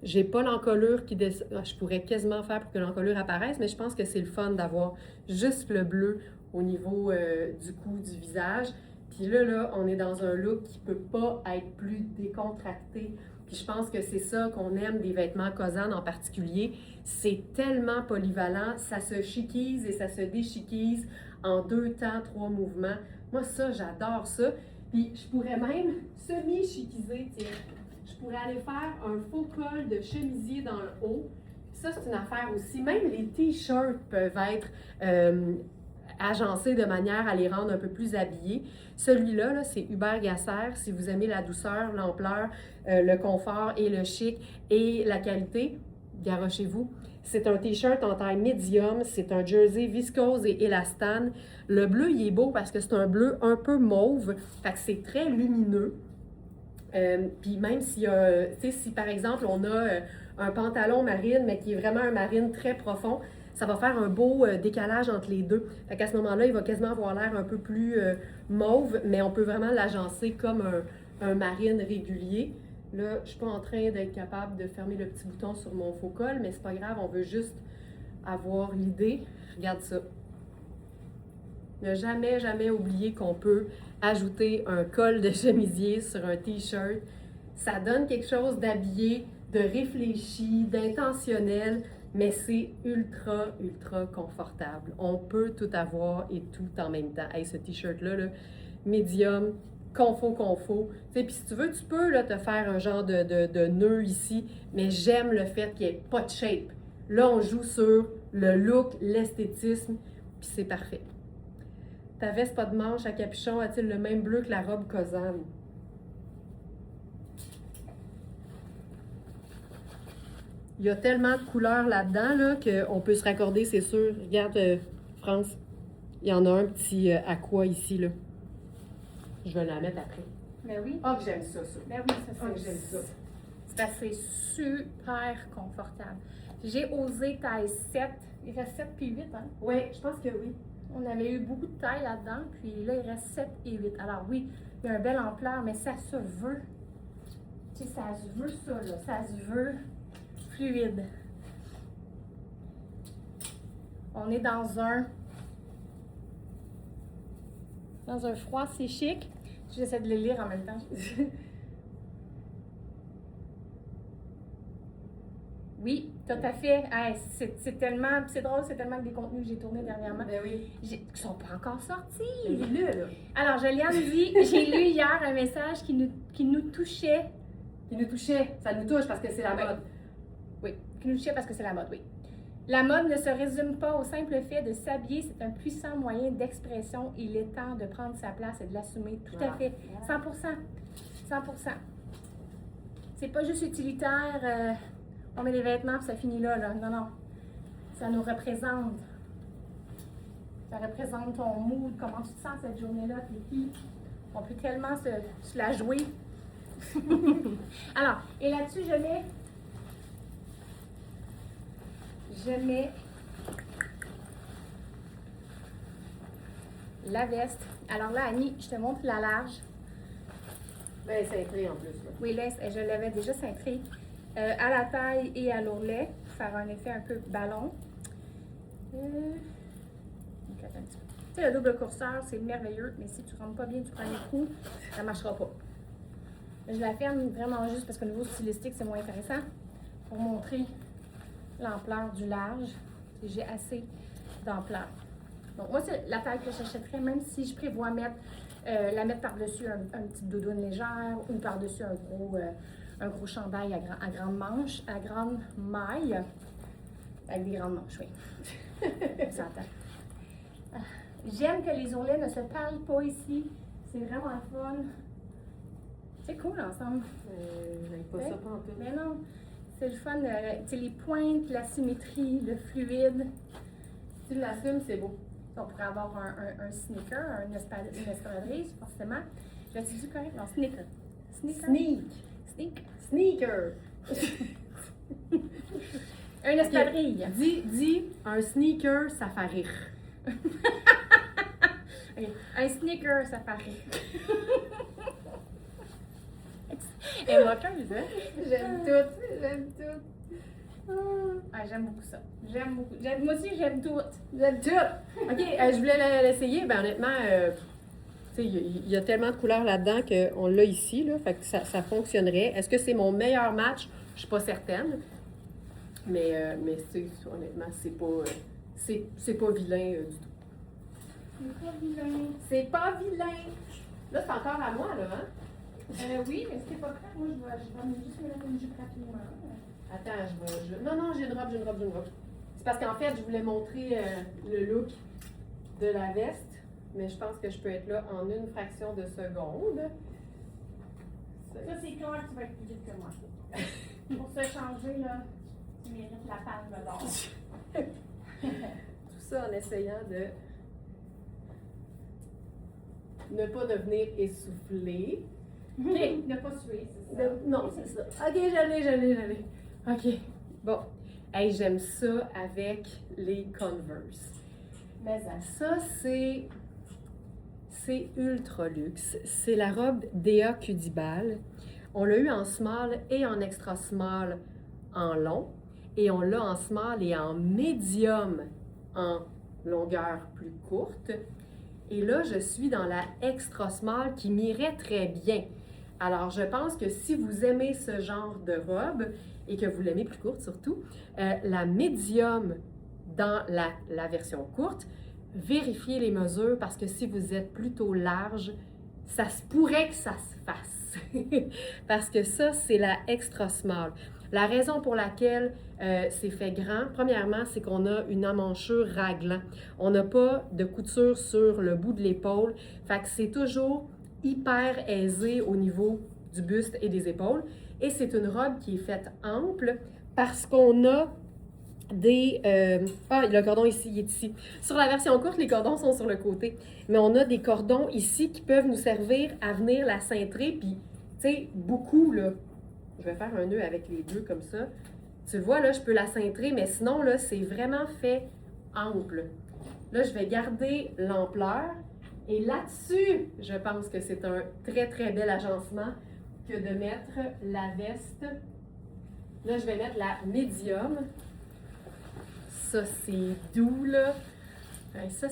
J'ai pas l'encolure qui descend. Je pourrais quasiment faire pour que l'encolure apparaisse, mais je pense que c'est le fun d'avoir juste le bleu au niveau du cou, du visage. Puis là, on est dans un look qui peut pas être plus décontracté. Puis je pense que c'est ça qu'on aime des vêtements Cosane en particulier. C'est tellement polyvalent, ça se chiquise et ça se déchiquise en 2 temps, 3 mouvements. Moi, ça, j'adore ça. Puis je pourrais même semi-chiquiser, tiens. Je pourrais aller faire un faux col de chemisier dans le haut. Ça, c'est une affaire aussi. Même les t-shirts peuvent être agencés de manière à les rendre un peu plus habillés. Celui-là, là, c'est Hubert Gasser. Si vous aimez la douceur, l'ampleur, le confort et le chic et la qualité, garochez-vous. C'est un t-shirt en taille médium, c'est un jersey viscose et élastane. Le bleu, il est beau parce que c'est un bleu un peu mauve, fait que c'est très lumineux. Puis même s'il y a, tu sais, si par exemple on a un pantalon marine, mais qui est vraiment un marine très profond, ça va faire un beau décalage entre les deux. Fait qu'à ce moment-là, il va quasiment avoir l'air un peu plus mauve, mais on peut vraiment l'agencer comme un marine régulier. Là, je suis pas en train d'être capable de fermer le petit bouton sur mon faux col, mais c'est pas grave, on veut juste avoir l'idée. Regarde ça. Ne jamais, jamais oublier qu'on peut ajouter un col de chemisier sur un t-shirt. Ça donne quelque chose d'habillé, de réfléchi, d'intentionnel, mais c'est ultra, ultra confortable. On peut tout avoir et tout en même temps. Hey, ce t-shirt-là, là, médium, confo. Tu sais, puis si tu veux, tu peux là, te faire un genre de nœud ici, mais j'aime le fait qu'il n'y ait pas de shape. Là, on joue sur le look, l'esthétisme, puis c'est parfait. Ta veste pas de manche à capuchon a-t-il le même bleu que la robe Cosane? Il y a tellement de couleurs là-dedans là, qu'on peut se raccorder, c'est sûr. Regarde, France, il y en a un petit aqua ici. Là. Je vais la mettre après. Ben oui. Ah, que j'aime ça. Ben oui, ça Ah, que j'aime ça. C'est super confortable. J'ai osé taille 7. Il reste 7 puis 8, hein? Oui, je pense que oui. On avait eu beaucoup de taille là-dedans, puis là, il reste 7 et 8. Alors oui, il y a une belle ampleur, mais ça se veut. Tu sais, ça se veut ça, là. Ça se veut fluide. On est dans un froid, c'est chic. J'essaie de le lire en même temps. Oui, tout à fait. Hey, c'est tellement, c'est drôle, c'est tellement des contenus que j'ai tournés dernièrement. Ben oui. Qui sont pas encore sortis. Là. Alors, Joliane dit, j'ai lu hier un message qui nous touchait. Qui nous touchait. Ça nous touche parce que c'est la mode. Oui, qui nous touchait parce que c'est la mode, oui. La mode ne se résume pas au simple fait de s'habiller, c'est un puissant moyen d'expression. Il est temps de prendre sa place et de l'assumer. Tout à fait. 100%. 100%. C'est pas juste utilitaire, on met des vêtements et ça finit là. Non, non. Ça nous représente. Ça représente ton mood, comment tu te sens cette journée-là, t'es qui. On peut tellement se la jouer. Alors, et là-dessus, je mets la veste. Alors là, Annie, je te montre la large. Ben, cintré en plus. Là. Oui, là, je l'avais déjà cintrée à la taille et à l'ourlet pour faire un effet un peu ballon. Tu sais, le double courseur, c'est merveilleux, mais si tu ne rentres pas bien, tu prends les coups, ça ne marchera pas. Je la ferme vraiment juste parce que au niveau stylistique, c'est moins intéressant pour montrer l'ampleur du large. J'ai assez d'ampleur. Donc, moi, c'est la taille que j'achèterais, même si je prévois la mettre par-dessus un petit doudoune légère ou par-dessus un gros chandail à grande manche, à grande maille, avec des grandes manches, oui. On s'entend. J'aime que les ourlets ne se parlent pas ici. C'est vraiment fun. C'est cool ensemble. J'aime pas ça pas en tout. Mais non, c'est le fun. Tu sais, les pointes, la symétrie, le fluide. Si tu l'assumes, c'est beau. On pourrait avoir un sneaker, une espadrille, forcément. J'ai dit correct? Non, sneaker. Sneaker. Un espadrille. Dis, un sneaker, ça fait rire. Okay. Un sneaker, ça fait rire. Elle est moqueuse, hein? J'aime tout. Ah, j'aime beaucoup ça. J'aime beaucoup. Moi aussi, j'aime tout. OK, je voulais l'essayer. Ben honnêtement, il y a tellement de couleurs là-dedans qu'on l'a ici, là, fait que ça fonctionnerait. Est-ce que c'est mon meilleur match? Je suis pas certaine. Mais honnêtement, c'est pas vilain du tout. C'est pas vilain. C'est pas vilain. Là, c'est encore à moi, là, hein? Oui, mais c'était pas prêt. Moi, je vais juste me mettre une jupe rapidement. Attends, Non, j'ai une robe. C'est parce qu'en fait, je voulais montrer le look. de la veste, mais je pense que je peux être là en une fraction de seconde. Ça, c'est clair que tu vas être plus vite que moi. Pour se changer, là, tu mérites la palme d'or. Tout ça en essayant de ne pas devenir essoufflé. OK, ne pas suer, c'est ça. Non, c'est ça. Ok, j'allais. Ok. Bon. Hey, j'aime ça avec les Converse. Mais Ça, c'est ultra luxe. C'est la robe Dea Cudibal. On l'a eu en small et en extra small en long. Et on l'a en small et en médium en longueur plus courte. Et là, je suis dans la extra small qui m'irait très bien. Alors, je pense que si vous aimez ce genre de robe et que vous l'aimez plus courte surtout, la médium dans la version courte, vérifiez les mesures parce que si vous êtes plutôt large, ça se pourrait que ça se fasse. Parce que ça, c'est la extra small. La raison pour laquelle c'est fait grand, premièrement, c'est qu'on a une emmanchure raglan. On n'a pas de couture sur le bout de l'épaule. Fait que c'est toujours hyper aisé au niveau du buste et des épaules. Et c'est une robe qui est faite ample parce qu'on a le cordon ici, il est ici. Sur la version courte, les cordons sont sur le côté. Mais on a des cordons ici qui peuvent nous servir à venir la cintrer. Puis, tu sais, beaucoup, là, je vais faire un nœud avec les deux comme ça. Tu vois, là, je peux la cintrer, mais sinon, là, c'est vraiment fait ample. Là, je vais garder l'ampleur. Et là-dessus, je pense que c'est un très, très bel agencement que de mettre la veste. Là, je vais mettre la médium. Ça, c'est doux, là. Ça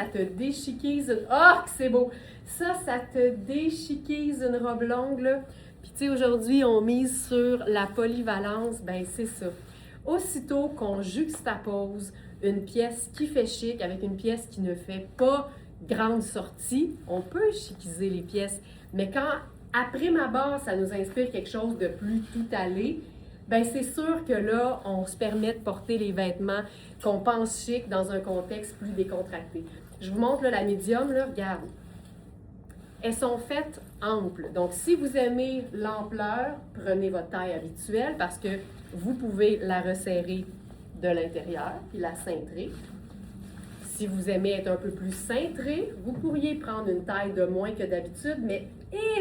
te déchiquise une... Ah, que c'est beau! Ça te déchiquise une robe longue, là. Puis, tu sais, aujourd'hui, on mise sur la polyvalence. Ben, c'est ça. Aussitôt qu'on juxtapose une pièce qui fait chic avec une pièce qui ne fait pas grande sortie, on peut chiquiser les pièces. Mais quand, après ma base, ça nous inspire quelque chose de plus tout allé, ben c'est sûr que là, on se permet de porter les vêtements qu'on pense chic dans un contexte plus décontracté. Je vous montre là, la médium, là, regarde. Elles sont faites amples. Donc, si vous aimez l'ampleur, prenez votre taille habituelle parce que vous pouvez la resserrer de l'intérieur puis la cintrer. Si vous aimez être un peu plus cintré, vous pourriez prendre une taille de moins que d'habitude, mais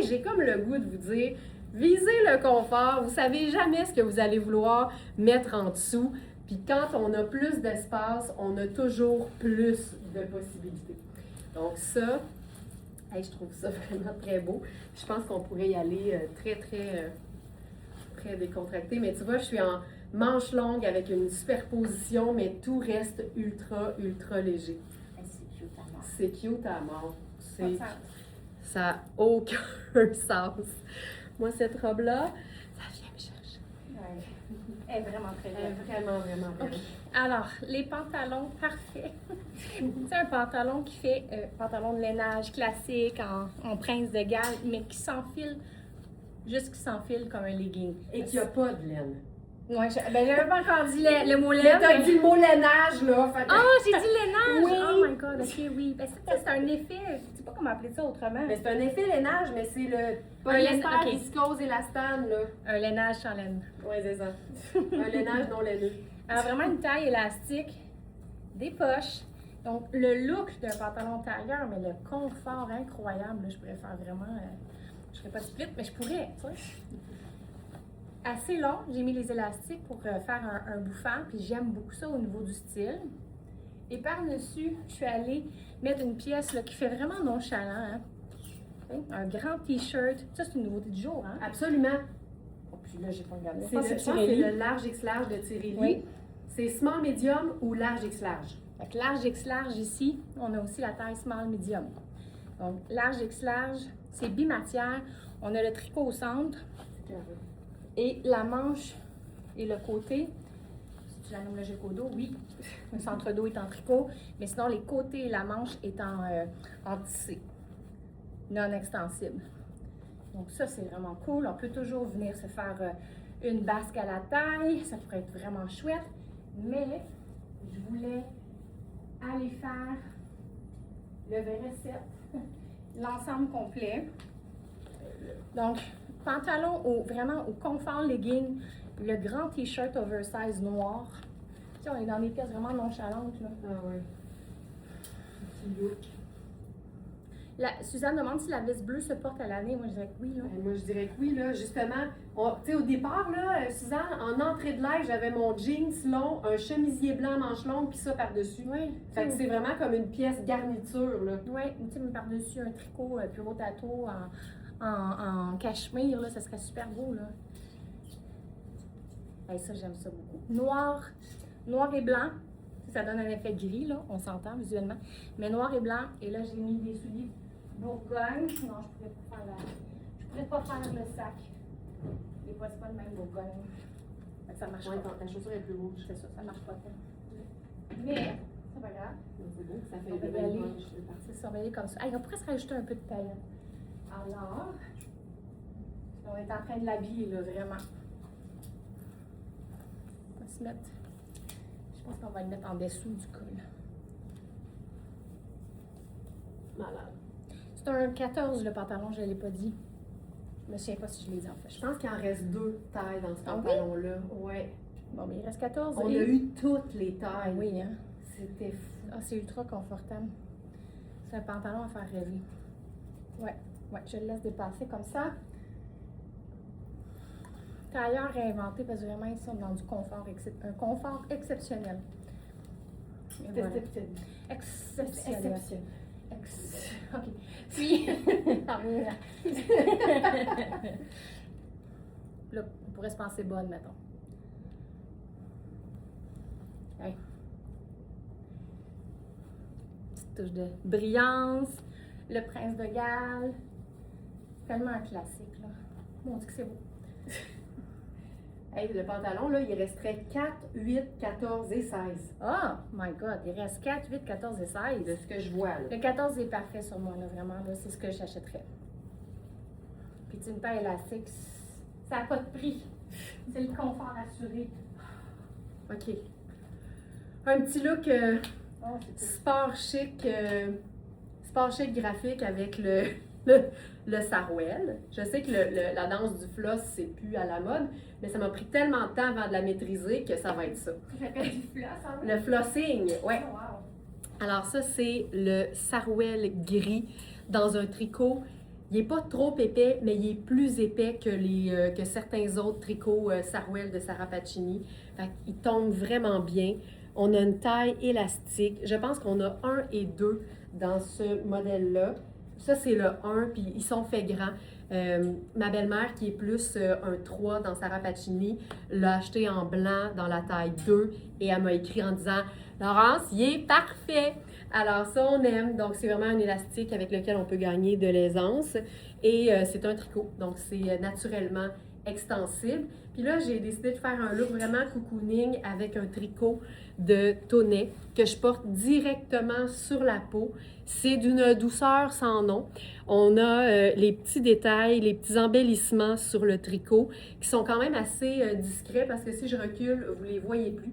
j'ai comme le goût de vous dire, visez le confort, vous savez jamais ce que vous allez vouloir mettre en dessous, puis quand on a plus d'espace, on a toujours plus de possibilités. Donc ça, je trouve ça vraiment très beau. Je pense qu'on pourrait y aller très décontracté, mais tu vois, je suis en manche longue avec une superposition, mais tout reste ultra léger. C'est cute à mort. C'est cute à mort. Pas de sens. Ça n'a aucun sens. Moi, cette robe-là, ça vient me chercher. Ouais. Elle est vraiment très Elle belle. est vraiment belle. OK. Alors, les pantalons, parfait. C'est un pantalon qui fait pantalon de lainage classique en prince de Galles, mais qui s'enfile, juste qui s'enfile comme un legging. Et qu'il n'y a pas de laine. Ouais, j'avais pas encore dit le mot Mais laine. t'as dit le mot lainage, là. Fait que- Ah, j'ai dit lainage! Oui. Oh my god, ok, oui. Ben, ça, c'est un effet, je sais pas comment appeler ça autrement. Mais c'est un effet lainage, mais c'est le laine- polyester, ok. viscose, élastane, là. Un lainage sans laine. Ouais, c'est ça. Un lainage non laineux. Alors, vraiment une taille élastique, des poches. Donc, le look d'un pantalon tailleur, mais le confort incroyable, là, je pourrais faire vraiment. Je ferais pas de split, mais je pourrais, tu sais. Assez long, j'ai mis les élastiques pour faire un bouffant, puis j'aime beaucoup ça au niveau du style. Et par-dessus, je suis allée mettre une pièce là, qui fait vraiment nonchalant. Hein. Un grand t-shirt. Ça, c'est une nouveauté du jour. Hein? Absolument. Oh, puis là, j'ai pas regardé. Je pense que c'est le large X large de Tirelli. Oui. C'est small medium ou large X large. Fait que large X large ici, on a aussi la taille small medium. Donc, large X large, c'est bimatière. On a le tricot au centre et la manche et le côté. Si tu la nommes le géco-dos, oui. Le centre-dos est en tricot, mais sinon, les côtés et la manche est en tissé, non extensible. Donc, ça, c'est vraiment cool. On peut toujours venir se faire une basque à la taille. Ça pourrait être vraiment chouette. Mais je voulais aller faire le vrai set, l'ensemble complet. Donc, pantalon vraiment au confort legging, le grand t-shirt oversize noir. Tu sais, on est dans des pièces vraiment nonchalantes, là. Ah ouais. Petit look. Suzanne demande si la veste bleue se porte à l'année. Moi, je dirais que oui, là. Moi, je dirais que oui, là. Justement, tu sais, au départ, là, Suzanne, en entrée de live, j'avais mon jeans long, un chemisier blanc manche longue, puis ça par-dessus. Oui. Fait que c'est vraiment comme une pièce garniture, là. Oui, tu sais, par-dessus un tricot bureau tato en cachemire, là, ça serait super beau, là. Hey, ça, j'aime ça beaucoup. Noir et blanc. Ça donne un effet gris, là, on s'entend visuellement. Mais noir et blanc, et là, j'ai mis des souliers Bourgogne. Non, je pourrais pas faire le sac. Les fois, c'est pas le même Bourgogne. Fait que ça marche Ouais, pas. ta chaussure est plus rouge. C'est ça marche pas tant. Mais, c'est pas grave. C'est beau, ça fait On peut des y belles aller. manches. C'est surveillé comme ça. Hey, on pourrait se rajouter un peu de paillettes. Alors, on est en train de l'habiller, là, vraiment. On va se mettre. Je pense qu'on va le mettre en dessous du col. Malade. C'est un 14 le pantalon, je ne l'ai pas dit. Je me souviens pas si je l'ai dit en fait. Je pense qu'il en reste 2 tailles dans ce Ah oui? pantalon-là. Ouais. Bon, mais il reste 14. On a eu toutes les tailles. Oui, hein. C'était fou. Ah, c'est ultra confortable. C'est un pantalon à faire rêver. Ouais, je le laisse dépasser comme ça. Tailleur réinventé parce que vraiment, ici, on est dans du confort, un confort exceptionnel. Et voilà. Exceptionnel. Ok. Puis, là, on pourrait se penser bonne, mettons. Hey. Petite touche de brillance. Le prince de Galles. Tellement un classique, là. Mon Dieu que c'est beau. Hey, le pantalon, là, il resterait 4, 8, 14 et 16. Oh my God, il reste 4, 8, 14 et 16. De ce que je vois, là. Le 14 est parfait sur moi, là, vraiment, là, c'est ce que j'achèterais. Puis une taille élastique, ça n'a pas de prix. C'est le confort assuré. OK. Un petit look Oh, sport chic graphique avec le sarouel. Je sais que la danse du floss, c'est plus à la mode, mais ça m'a pris tellement de temps avant de la maîtriser que ça va être ça. J'appelle du floss, hein? Le flossing, ouais. Oh, wow. Alors ça, c'est le sarouel gris dans un tricot. Il n'est pas trop épais, mais il est plus épais que certains autres tricots sarouel de Sarah Pacini. Fait qu'il tombe vraiment bien. On a une taille élastique. Je pense qu'on a 1 et 2 dans ce modèle-là. Ça, c'est le 1, puis ils sont faits grands. Ma belle-mère, qui est plus un 3 dans Sarah Pacini, l'a acheté en blanc dans la taille 2 et elle m'a écrit en disant « Laurence, il est parfait! » Alors ça, on aime. Donc, c'est vraiment un élastique avec lequel on peut gagner de l'aisance. Et c'est un tricot, donc c'est naturellement extensible. Puis là, j'ai décidé de faire un look vraiment cocooning avec un tricot de tonnet que je porte directement sur la peau. C'est d'une douceur sans nom. On a les petits détails, les petits embellissements sur le tricot qui sont quand même assez discrets parce que si je recule, vous ne les voyez plus.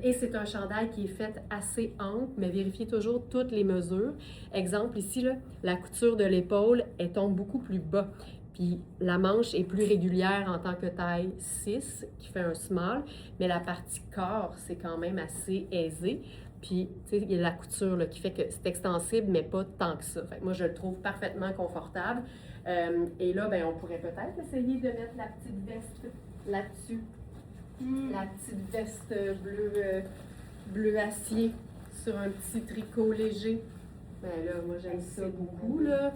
Et c'est un chandail qui est fait assez ample, mais vérifiez toujours toutes les mesures. Exemple ici, là, la couture de l'épaule, elle tombe beaucoup plus bas. Puis la manche est plus régulière en tant que taille 6, qui fait un small, mais la partie corps, c'est quand même assez aisé. Puis, tu sais, il y a la couture là, qui fait que c'est extensible, mais pas tant que ça. Fait que moi, je le trouve parfaitement confortable. Et là, ben, on pourrait peut-être essayer de mettre la petite veste là-dessus. La petite veste bleu acier sur un petit tricot léger. Ben là, moi, j'aime ça beaucoup, là.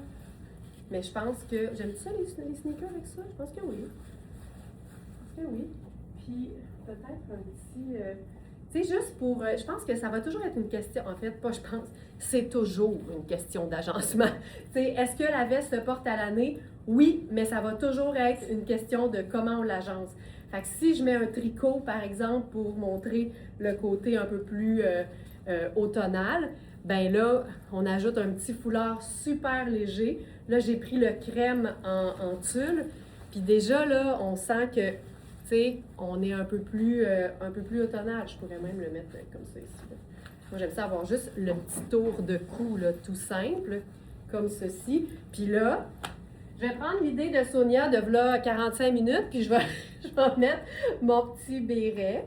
Mais je pense que... J'aime ça, les sneakers avec ça? Je pense que oui. Je pense que oui. Puis, peut-être un petit... tu sais, juste pour... je pense que ça va toujours être une question... En fait, pas je pense. C'est toujours une question d'agencement. Tu sais, est-ce que la veste se porte à l'année? Oui, mais ça va toujours être une question de comment on l'agence. Fait que si je mets un tricot, par exemple, pour montrer le côté un peu plus automnal, ben là, on ajoute un petit foulard super léger. Là, j'ai pris le crème en tulle. Puis déjà, là, on sent que, tu sais, on est un peu plus automnal. Je pourrais même le mettre comme ça ici. Moi, j'aime ça avoir juste le petit tour de cou, là, tout simple, comme ceci. Puis là, je vais prendre l'idée de Sonia de là 45 minutes, puis je vais, je vais mettre mon petit béret,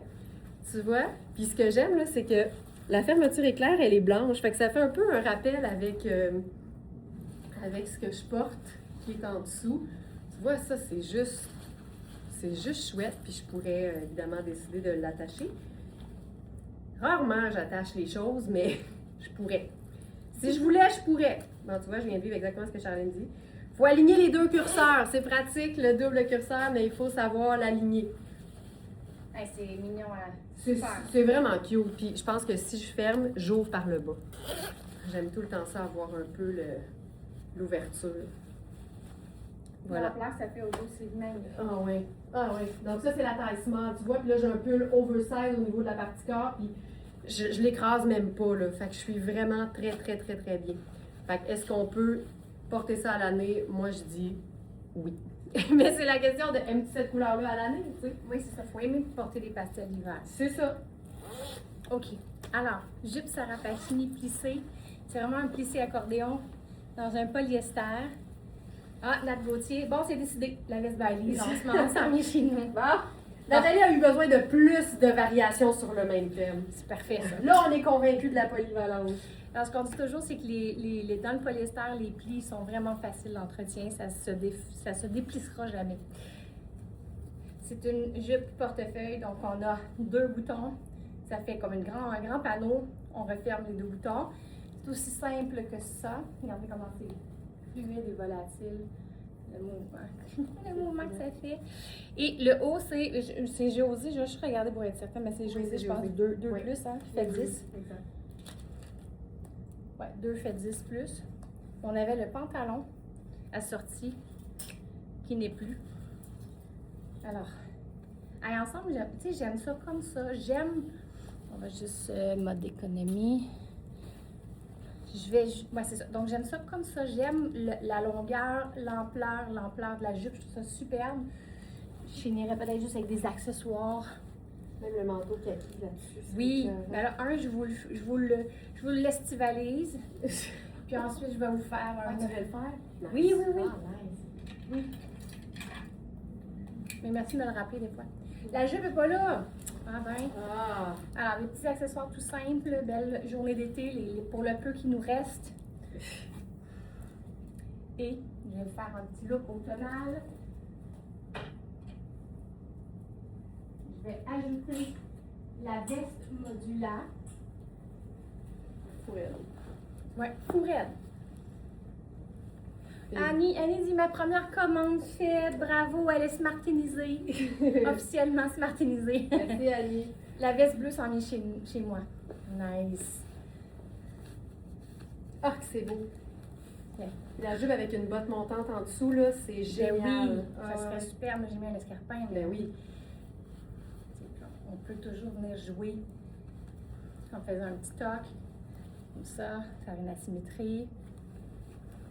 tu vois. Puis ce que j'aime, là, c'est que la fermeture éclair, elle est blanche. Fait que ça fait un peu un rappel avec, avec ce que je porte, qui est en dessous. Tu vois, ça, c'est juste chouette, puis je pourrais évidemment décider de l'attacher. Rarement, j'attache les choses, mais je pourrais. Si je voulais, je pourrais. Bon, tu vois, je viens de vivre exactement ce que Charlène dit. Il faut aligner les deux curseurs. C'est pratique, le double curseur, mais il faut savoir l'aligner. Hey, c'est mignon, hein? C'est vraiment cute. Puis je pense que si je ferme, j'ouvre par le bas. J'aime tout le temps ça, avoir un peu l'ouverture. Voilà. La place, ça fait au dos, c'est magnifique. Ah oui. Ah oui. Donc ça, c'est la taille small, tu vois. Puis là, j'ai un peu l'oversize au niveau de la partie corps. Puis je l'écrase même pas, là. Fait que je suis vraiment très, très, très, très bien. Fait que est-ce qu'on peut porter ça à l'année? Moi, je dis oui. Mais c'est la question de aimes-tu cette couleur-là à l'année, tu sais? Oui, c'est ça. Faut aimer porter des pastels l'hiver. C'est ça. OK. Alors, jupe Sarah Pacini plissée. C'est vraiment un plissé accordéon dans un polyester. Ah, Nat Gauthier. Bon, c'est décidé. La veste Bailey, en ce moment, ça vient chez nous. Bon. Nathalie a eu besoin de plus de variations sur le même thème. C'est parfait, ça. Là, on est convaincu de la polyvalence. Alors, ce qu'on dit toujours, c'est que dans le polyester, les plis sont vraiment faciles d'entretien. Ça se déplissera jamais. C'est une jupe portefeuille, donc on a 2 boutons. Ça fait comme un grand panneau. On referme les 2 boutons. C'est aussi simple que ça. Regardez comment c'est fluide et volatile. Le mouvement que ça fait. Et le haut, j'ai osé, je vais juste regarder pour être certaine, mais c'est Oui, osé, c'est je pense, osé. 2 Oui. plus, hein, qui fait 10. Exact. Ouais, 2 fait 10 plus. On avait le pantalon assorti qui n'est plus. Alors, allez, ensemble, j'aime ça comme ça. On va juste mode économie. Ouais, c'est ça. Donc, j'aime ça comme ça. J'aime la longueur, l'ampleur de la jupe. Je trouve ça superbe. Je finirais peut-être juste avec des accessoires. Même le manteau kaki là-dessus. Oui, mais là, je vous l'estivalise. Puis ensuite, je vais vous faire un. Tu veux le faire? Oui, oui, oui. Ah, nice. Oui. Mais merci de me le rappeler des fois. La jupe n'est pas là. Ah ben. Ah. Alors, les petits accessoires tout simples, belle journée d'été, pour le peu qui nous reste. Et je vais faire un petit look automnal. Je vais ajouter la veste modulaire. Fourrelle. Ouais, fourrelle. Et- Annie dit ma première commande faite, bravo, elle est smartinisée. Officiellement smartinisée. Merci, Annie. La veste bleue s'en vient chez moi. Nice. Ah, que c'est beau. Ouais. La jupe avec une botte montante en dessous, là, c'est Ben génial. oui, Ah, ça serait ouais. super, mais j'ai mis un escarpin. Ben oui. On peut toujours venir jouer en faisant un petit toc, comme ça, faire une asymétrie.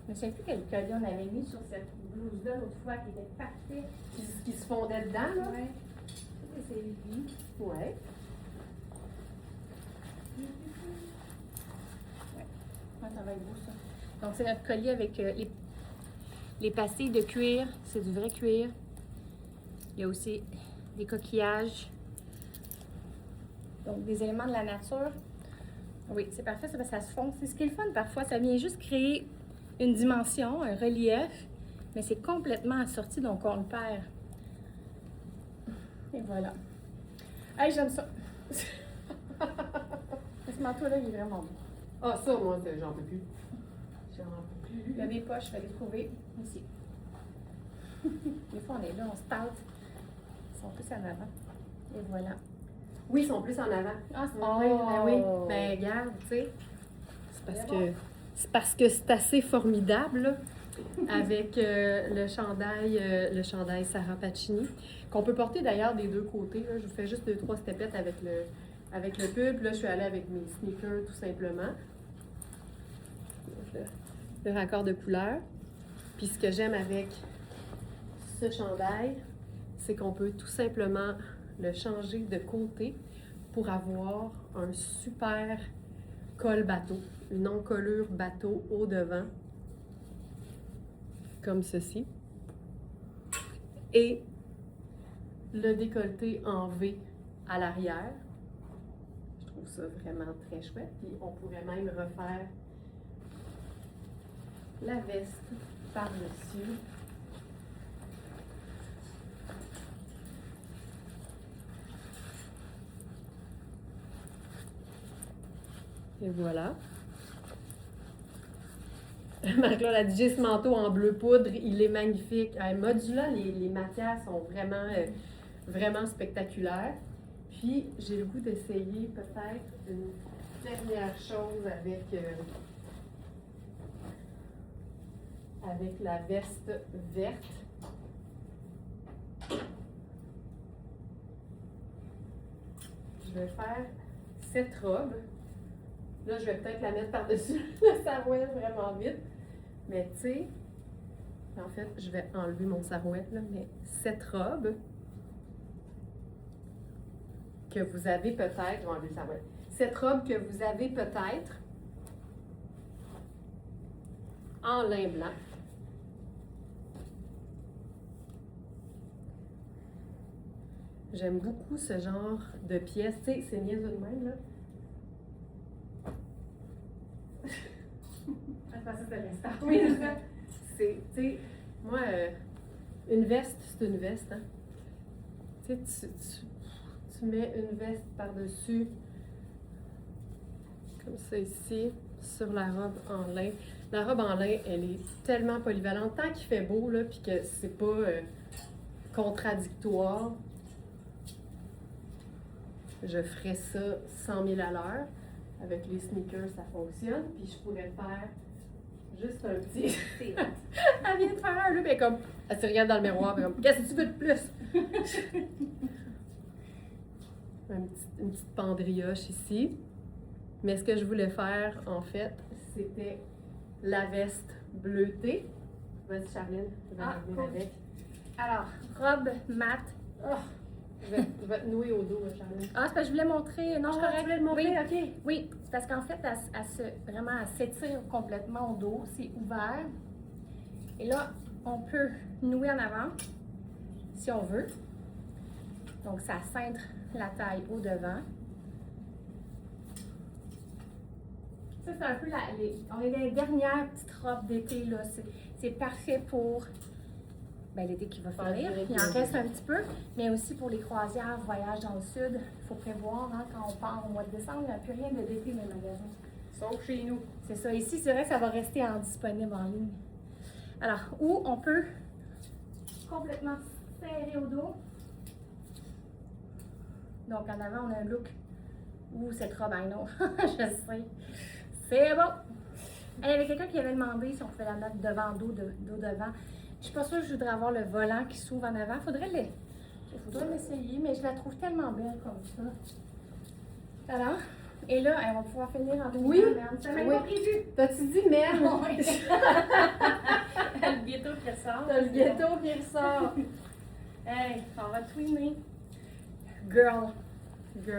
Je ne sais plus quel collier on avait mis sur cette blouse-là l'autre fois qui était parfait. Qui se fondait dedans, là. Ouais. C'est lui. Ouais. Ouais, ça va être beau ça. Donc c'est notre collier avec les pastilles de cuir, c'est du vrai cuir. Il y a aussi des coquillages. Donc des éléments de la nature. Oui, c'est parfait, ça, parce que ça se fond. C'est ce qui est le fun parfois, ça vient juste créer une dimension, un relief, mais c'est complètement assorti, donc on le perd. Et voilà. Hey, j'aime ça. Ce manteau-là, il est vraiment beau. Ah, ça, moi, j'en peux plus. J'en peux plus. Il y a des poches, je vais les trouver ici. Des fois, on est là, on se tâte. Ils sont plus en avant. Et voilà. Oui, ils sont plus en avant. Ah, c'est Ben oui. Ben, regarde, tu sais. C'est parce que c'est assez formidable, là, avec le chandail Sarah Pacini, qu'on peut porter d'ailleurs des deux côtés. Là. Je vous fais juste 2-3 stepettes avec le pub. Là, je suis allée avec mes sneakers, tout simplement. Le raccord de couleur. Puis ce que j'aime avec ce chandail, c'est qu'on peut tout simplement le changer de côté pour avoir un super col bateau, une encolure bateau au devant, comme ceci. Et le décolleté en V à l'arrière. Je trouve ça vraiment très chouette. Puis on pourrait même refaire la veste par-dessus. Et voilà. Marc-Claude a dit juste manteau en bleu poudre, il est magnifique. Modula, les matières sont vraiment, vraiment spectaculaires. Puis j'ai le goût d'essayer peut-être une dernière chose avec la veste verte. Je vais faire cette robe. Là, je vais peut-être la mettre par-dessus le sarouel vraiment vite. Mais tu sais, en fait, je vais enlever mon sarouel, là, mais cette robe que vous avez peut-être, je vais enlever le sarouel. Cette robe que vous avez peut-être en lin blanc. J'aime beaucoup ce genre de pièces. Tu sais, c'est niaiseux de même, là. Oui, c'est ça. C'est, tu sais, moi, une veste, c'est une veste, hein. Tu sais, tu mets une veste par-dessus, comme ça ici, sur la robe en lin. La robe en lin, elle est tellement polyvalente. Tant qu'il fait beau, là, puis que c'est pas contradictoire, je ferais ça 100 000 à l'heure. Avec les sneakers, ça fonctionne. Puis je pourrais faire juste un petit. Elle vient de faire un look, mais comme. Elle se regarde dans le miroir, mais comme, qu'est-ce que tu veux de plus? Une petite pendrioche ici. Mais ce que je voulais faire, en fait, c'était la veste bleutée. Vas-y, Charline, tu vas venir avec. Alors, robe mat. Oh, je vais te nouer au dos, Charline. Ah, c'est parce que je voulais montrer. Non, je Tu voulais le montrer, oui. OK. Oui, c'est parce qu'en fait, elle s'étire complètement au dos. C'est ouvert. Et là, on peut nouer en avant, si on veut. Donc, ça cintre la taille au devant. Ça, c'est un peu on est les dernières petites robes d'été, là. C'est parfait pour l'été qui va finir. Il en reste un petit peu, mais aussi pour les croisières, voyages dans le sud. Il faut prévoir, hein, quand on part au mois de décembre, il n'y a plus rien de d'été dans les magasins. Sauf chez nous. C'est ça. Ici, c'est vrai que ça va rester disponible en ligne. Alors, ou on peut complètement serrer au dos. Donc, en avant, on a un look. Ouh, cette robe, non, je sais. C'est bon. Il y avait quelqu'un qui avait demandé si on pouvait la mettre devant dos devant. Je suis pas sûre que je voudrais avoir le volant qui s'ouvre en avant. Faudrait l'essayer, mais je la trouve tellement belle comme ça. Alors, et là, on va pouvoir finir en demi. Oui, c'est même pas prévu. T'as-tu dit merde? Le ghetto qui ressort. T'as le ghetto qui ressort. Hey, on va tweener. Girl. Je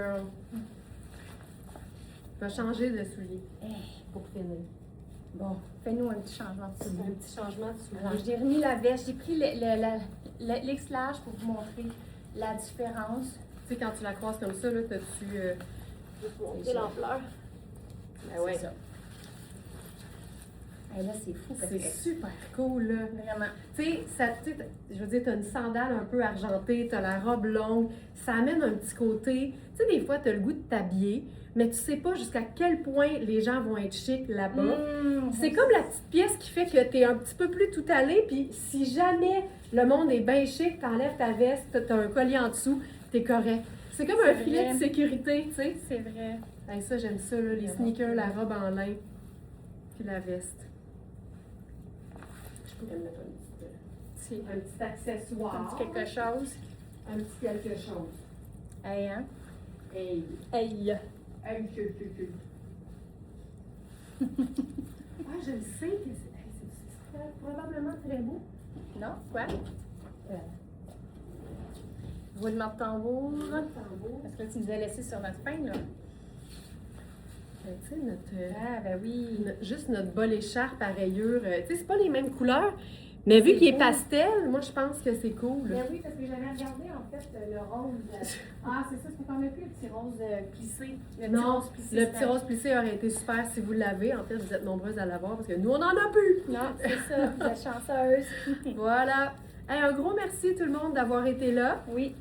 vais changer de soulier Hey. pour finir. Bon, fais-nous un petit changement de soulier. Un petit changement de soulier. Alors, j'ai remis la veste. J'ai pris l'X large pour vous montrer la différence. Tu sais, quand tu la croises comme ça, là, t'as-tu... juste montrer l'ampleur. Ben ouais. C'est ça. Et là, c'est fou parce C'est que super cool, là. vraiment. Tu sais, je veux dire, t'as une sandale un peu argentée, t'as la robe longue, ça amène un petit côté. Tu sais, des fois, t'as le goût de t'habiller, mais tu sais pas jusqu'à quel point les gens vont être chics là-bas. C'est comme la petite pièce qui fait que t'es un petit peu plus tout allé, puis si jamais le monde est bien chic, t'enlèves ta veste, t'as un collier en dessous, t'es correct. C'est comme un filet de sécurité, tu sais. C'est vrai. Hey, ça, j'aime ça, là, les sneakers, la robe en lin, puis la veste. Je pourrais mettre un petit accessoire. Un petit quelque chose. Un petit quelque chose. Hey, hein? Hey. Hey. Hey, que. Ah, je le sais que c'est probablement très beau. Non? Quoi? Roulement de tambour. Tambour. Parce que là, tu nous as laissé sur notre pain, là. Tu sais, notre... Ah, ben oui. Juste notre bol écharpe à rayures. Tu sais, c'est pas les mêmes couleurs, mais vu C'est qu'il est beau. pastel, moi, je pense que c'est cool. Ben oui, parce que j'avais regardé en fait le rose. Ah, c'est ça, c'est qu'on n'a plus le petit rose plissé. Le petit Non, rose plissé. le petit rose plissé aurait été super si vous l'avez. En fait, vous êtes nombreuses à l'avoir parce que nous, on n'en a plus. Non, c'est ça, vous êtes chanceuse. Voilà. Hey, un gros merci tout le monde d'avoir été là. Oui.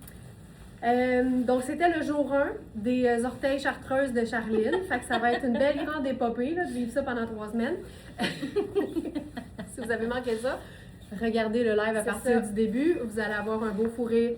Donc, c'était le jour 1 des orteils chartreuses de Charline. Fait que ça va être une belle grande épopée là, de vivre ça pendant 3 semaines. Si vous avez manqué ça, regardez le live à C'est partir ça. du début. Vous allez avoir un beau fou rire.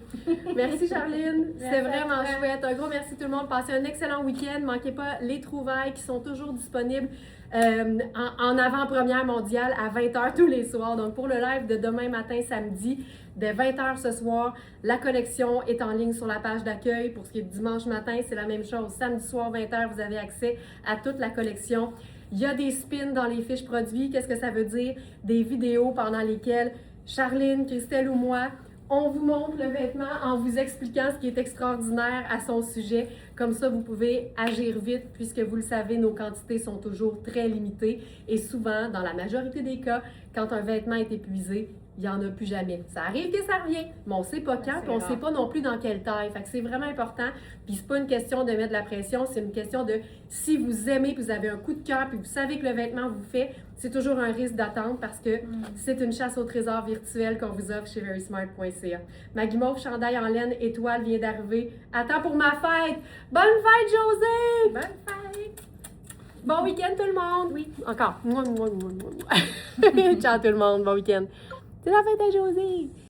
Merci Charline. C'était Merci à vraiment toi. chouette. Un gros merci tout le monde. Passez un excellent week-end. Manquez pas les trouvailles qui sont toujours disponibles en avant-première mondiale à 20h tous les soirs. Donc, pour le live de demain matin, samedi, dès 20h ce soir, la collection est en ligne sur la page d'accueil. Pour ce qui est de dimanche matin, c'est la même chose. Samedi soir, 20h, vous avez accès à toute la collection. Il y a des spins dans les fiches produits. Qu'est-ce que ça veut dire? Des vidéos pendant lesquelles Charline, Christelle ou moi, on vous montre le vêtement en vous expliquant ce qui est extraordinaire à son sujet. Comme ça, vous pouvez agir vite puisque vous le savez, nos quantités sont toujours très limitées. Et souvent, dans la majorité des cas, quand un vêtement est épuisé, il n'y en a plus jamais. Ça arrive que ça revient, mais on ne sait pas quand, puis on ne sait pas non plus dans quelle taille. Fait que c'est vraiment important. Puis c'est pas une question de mettre de la pression, c'est une question de si vous aimez, puis vous avez un coup de cœur, puis vous savez que le vêtement vous fait, c'est toujours un risque d'attendre parce que c'est une chasse au trésor virtuel qu'on vous offre chez verysmart.ca. Ma guimauve chandail en laine étoile vient d'arriver. Attends pour ma fête! Bonne fête, José! Bonne fête! Bon week-end tout le monde! Oui. Encore. Ciao tout le monde, bon week-end. C'est la fête à José!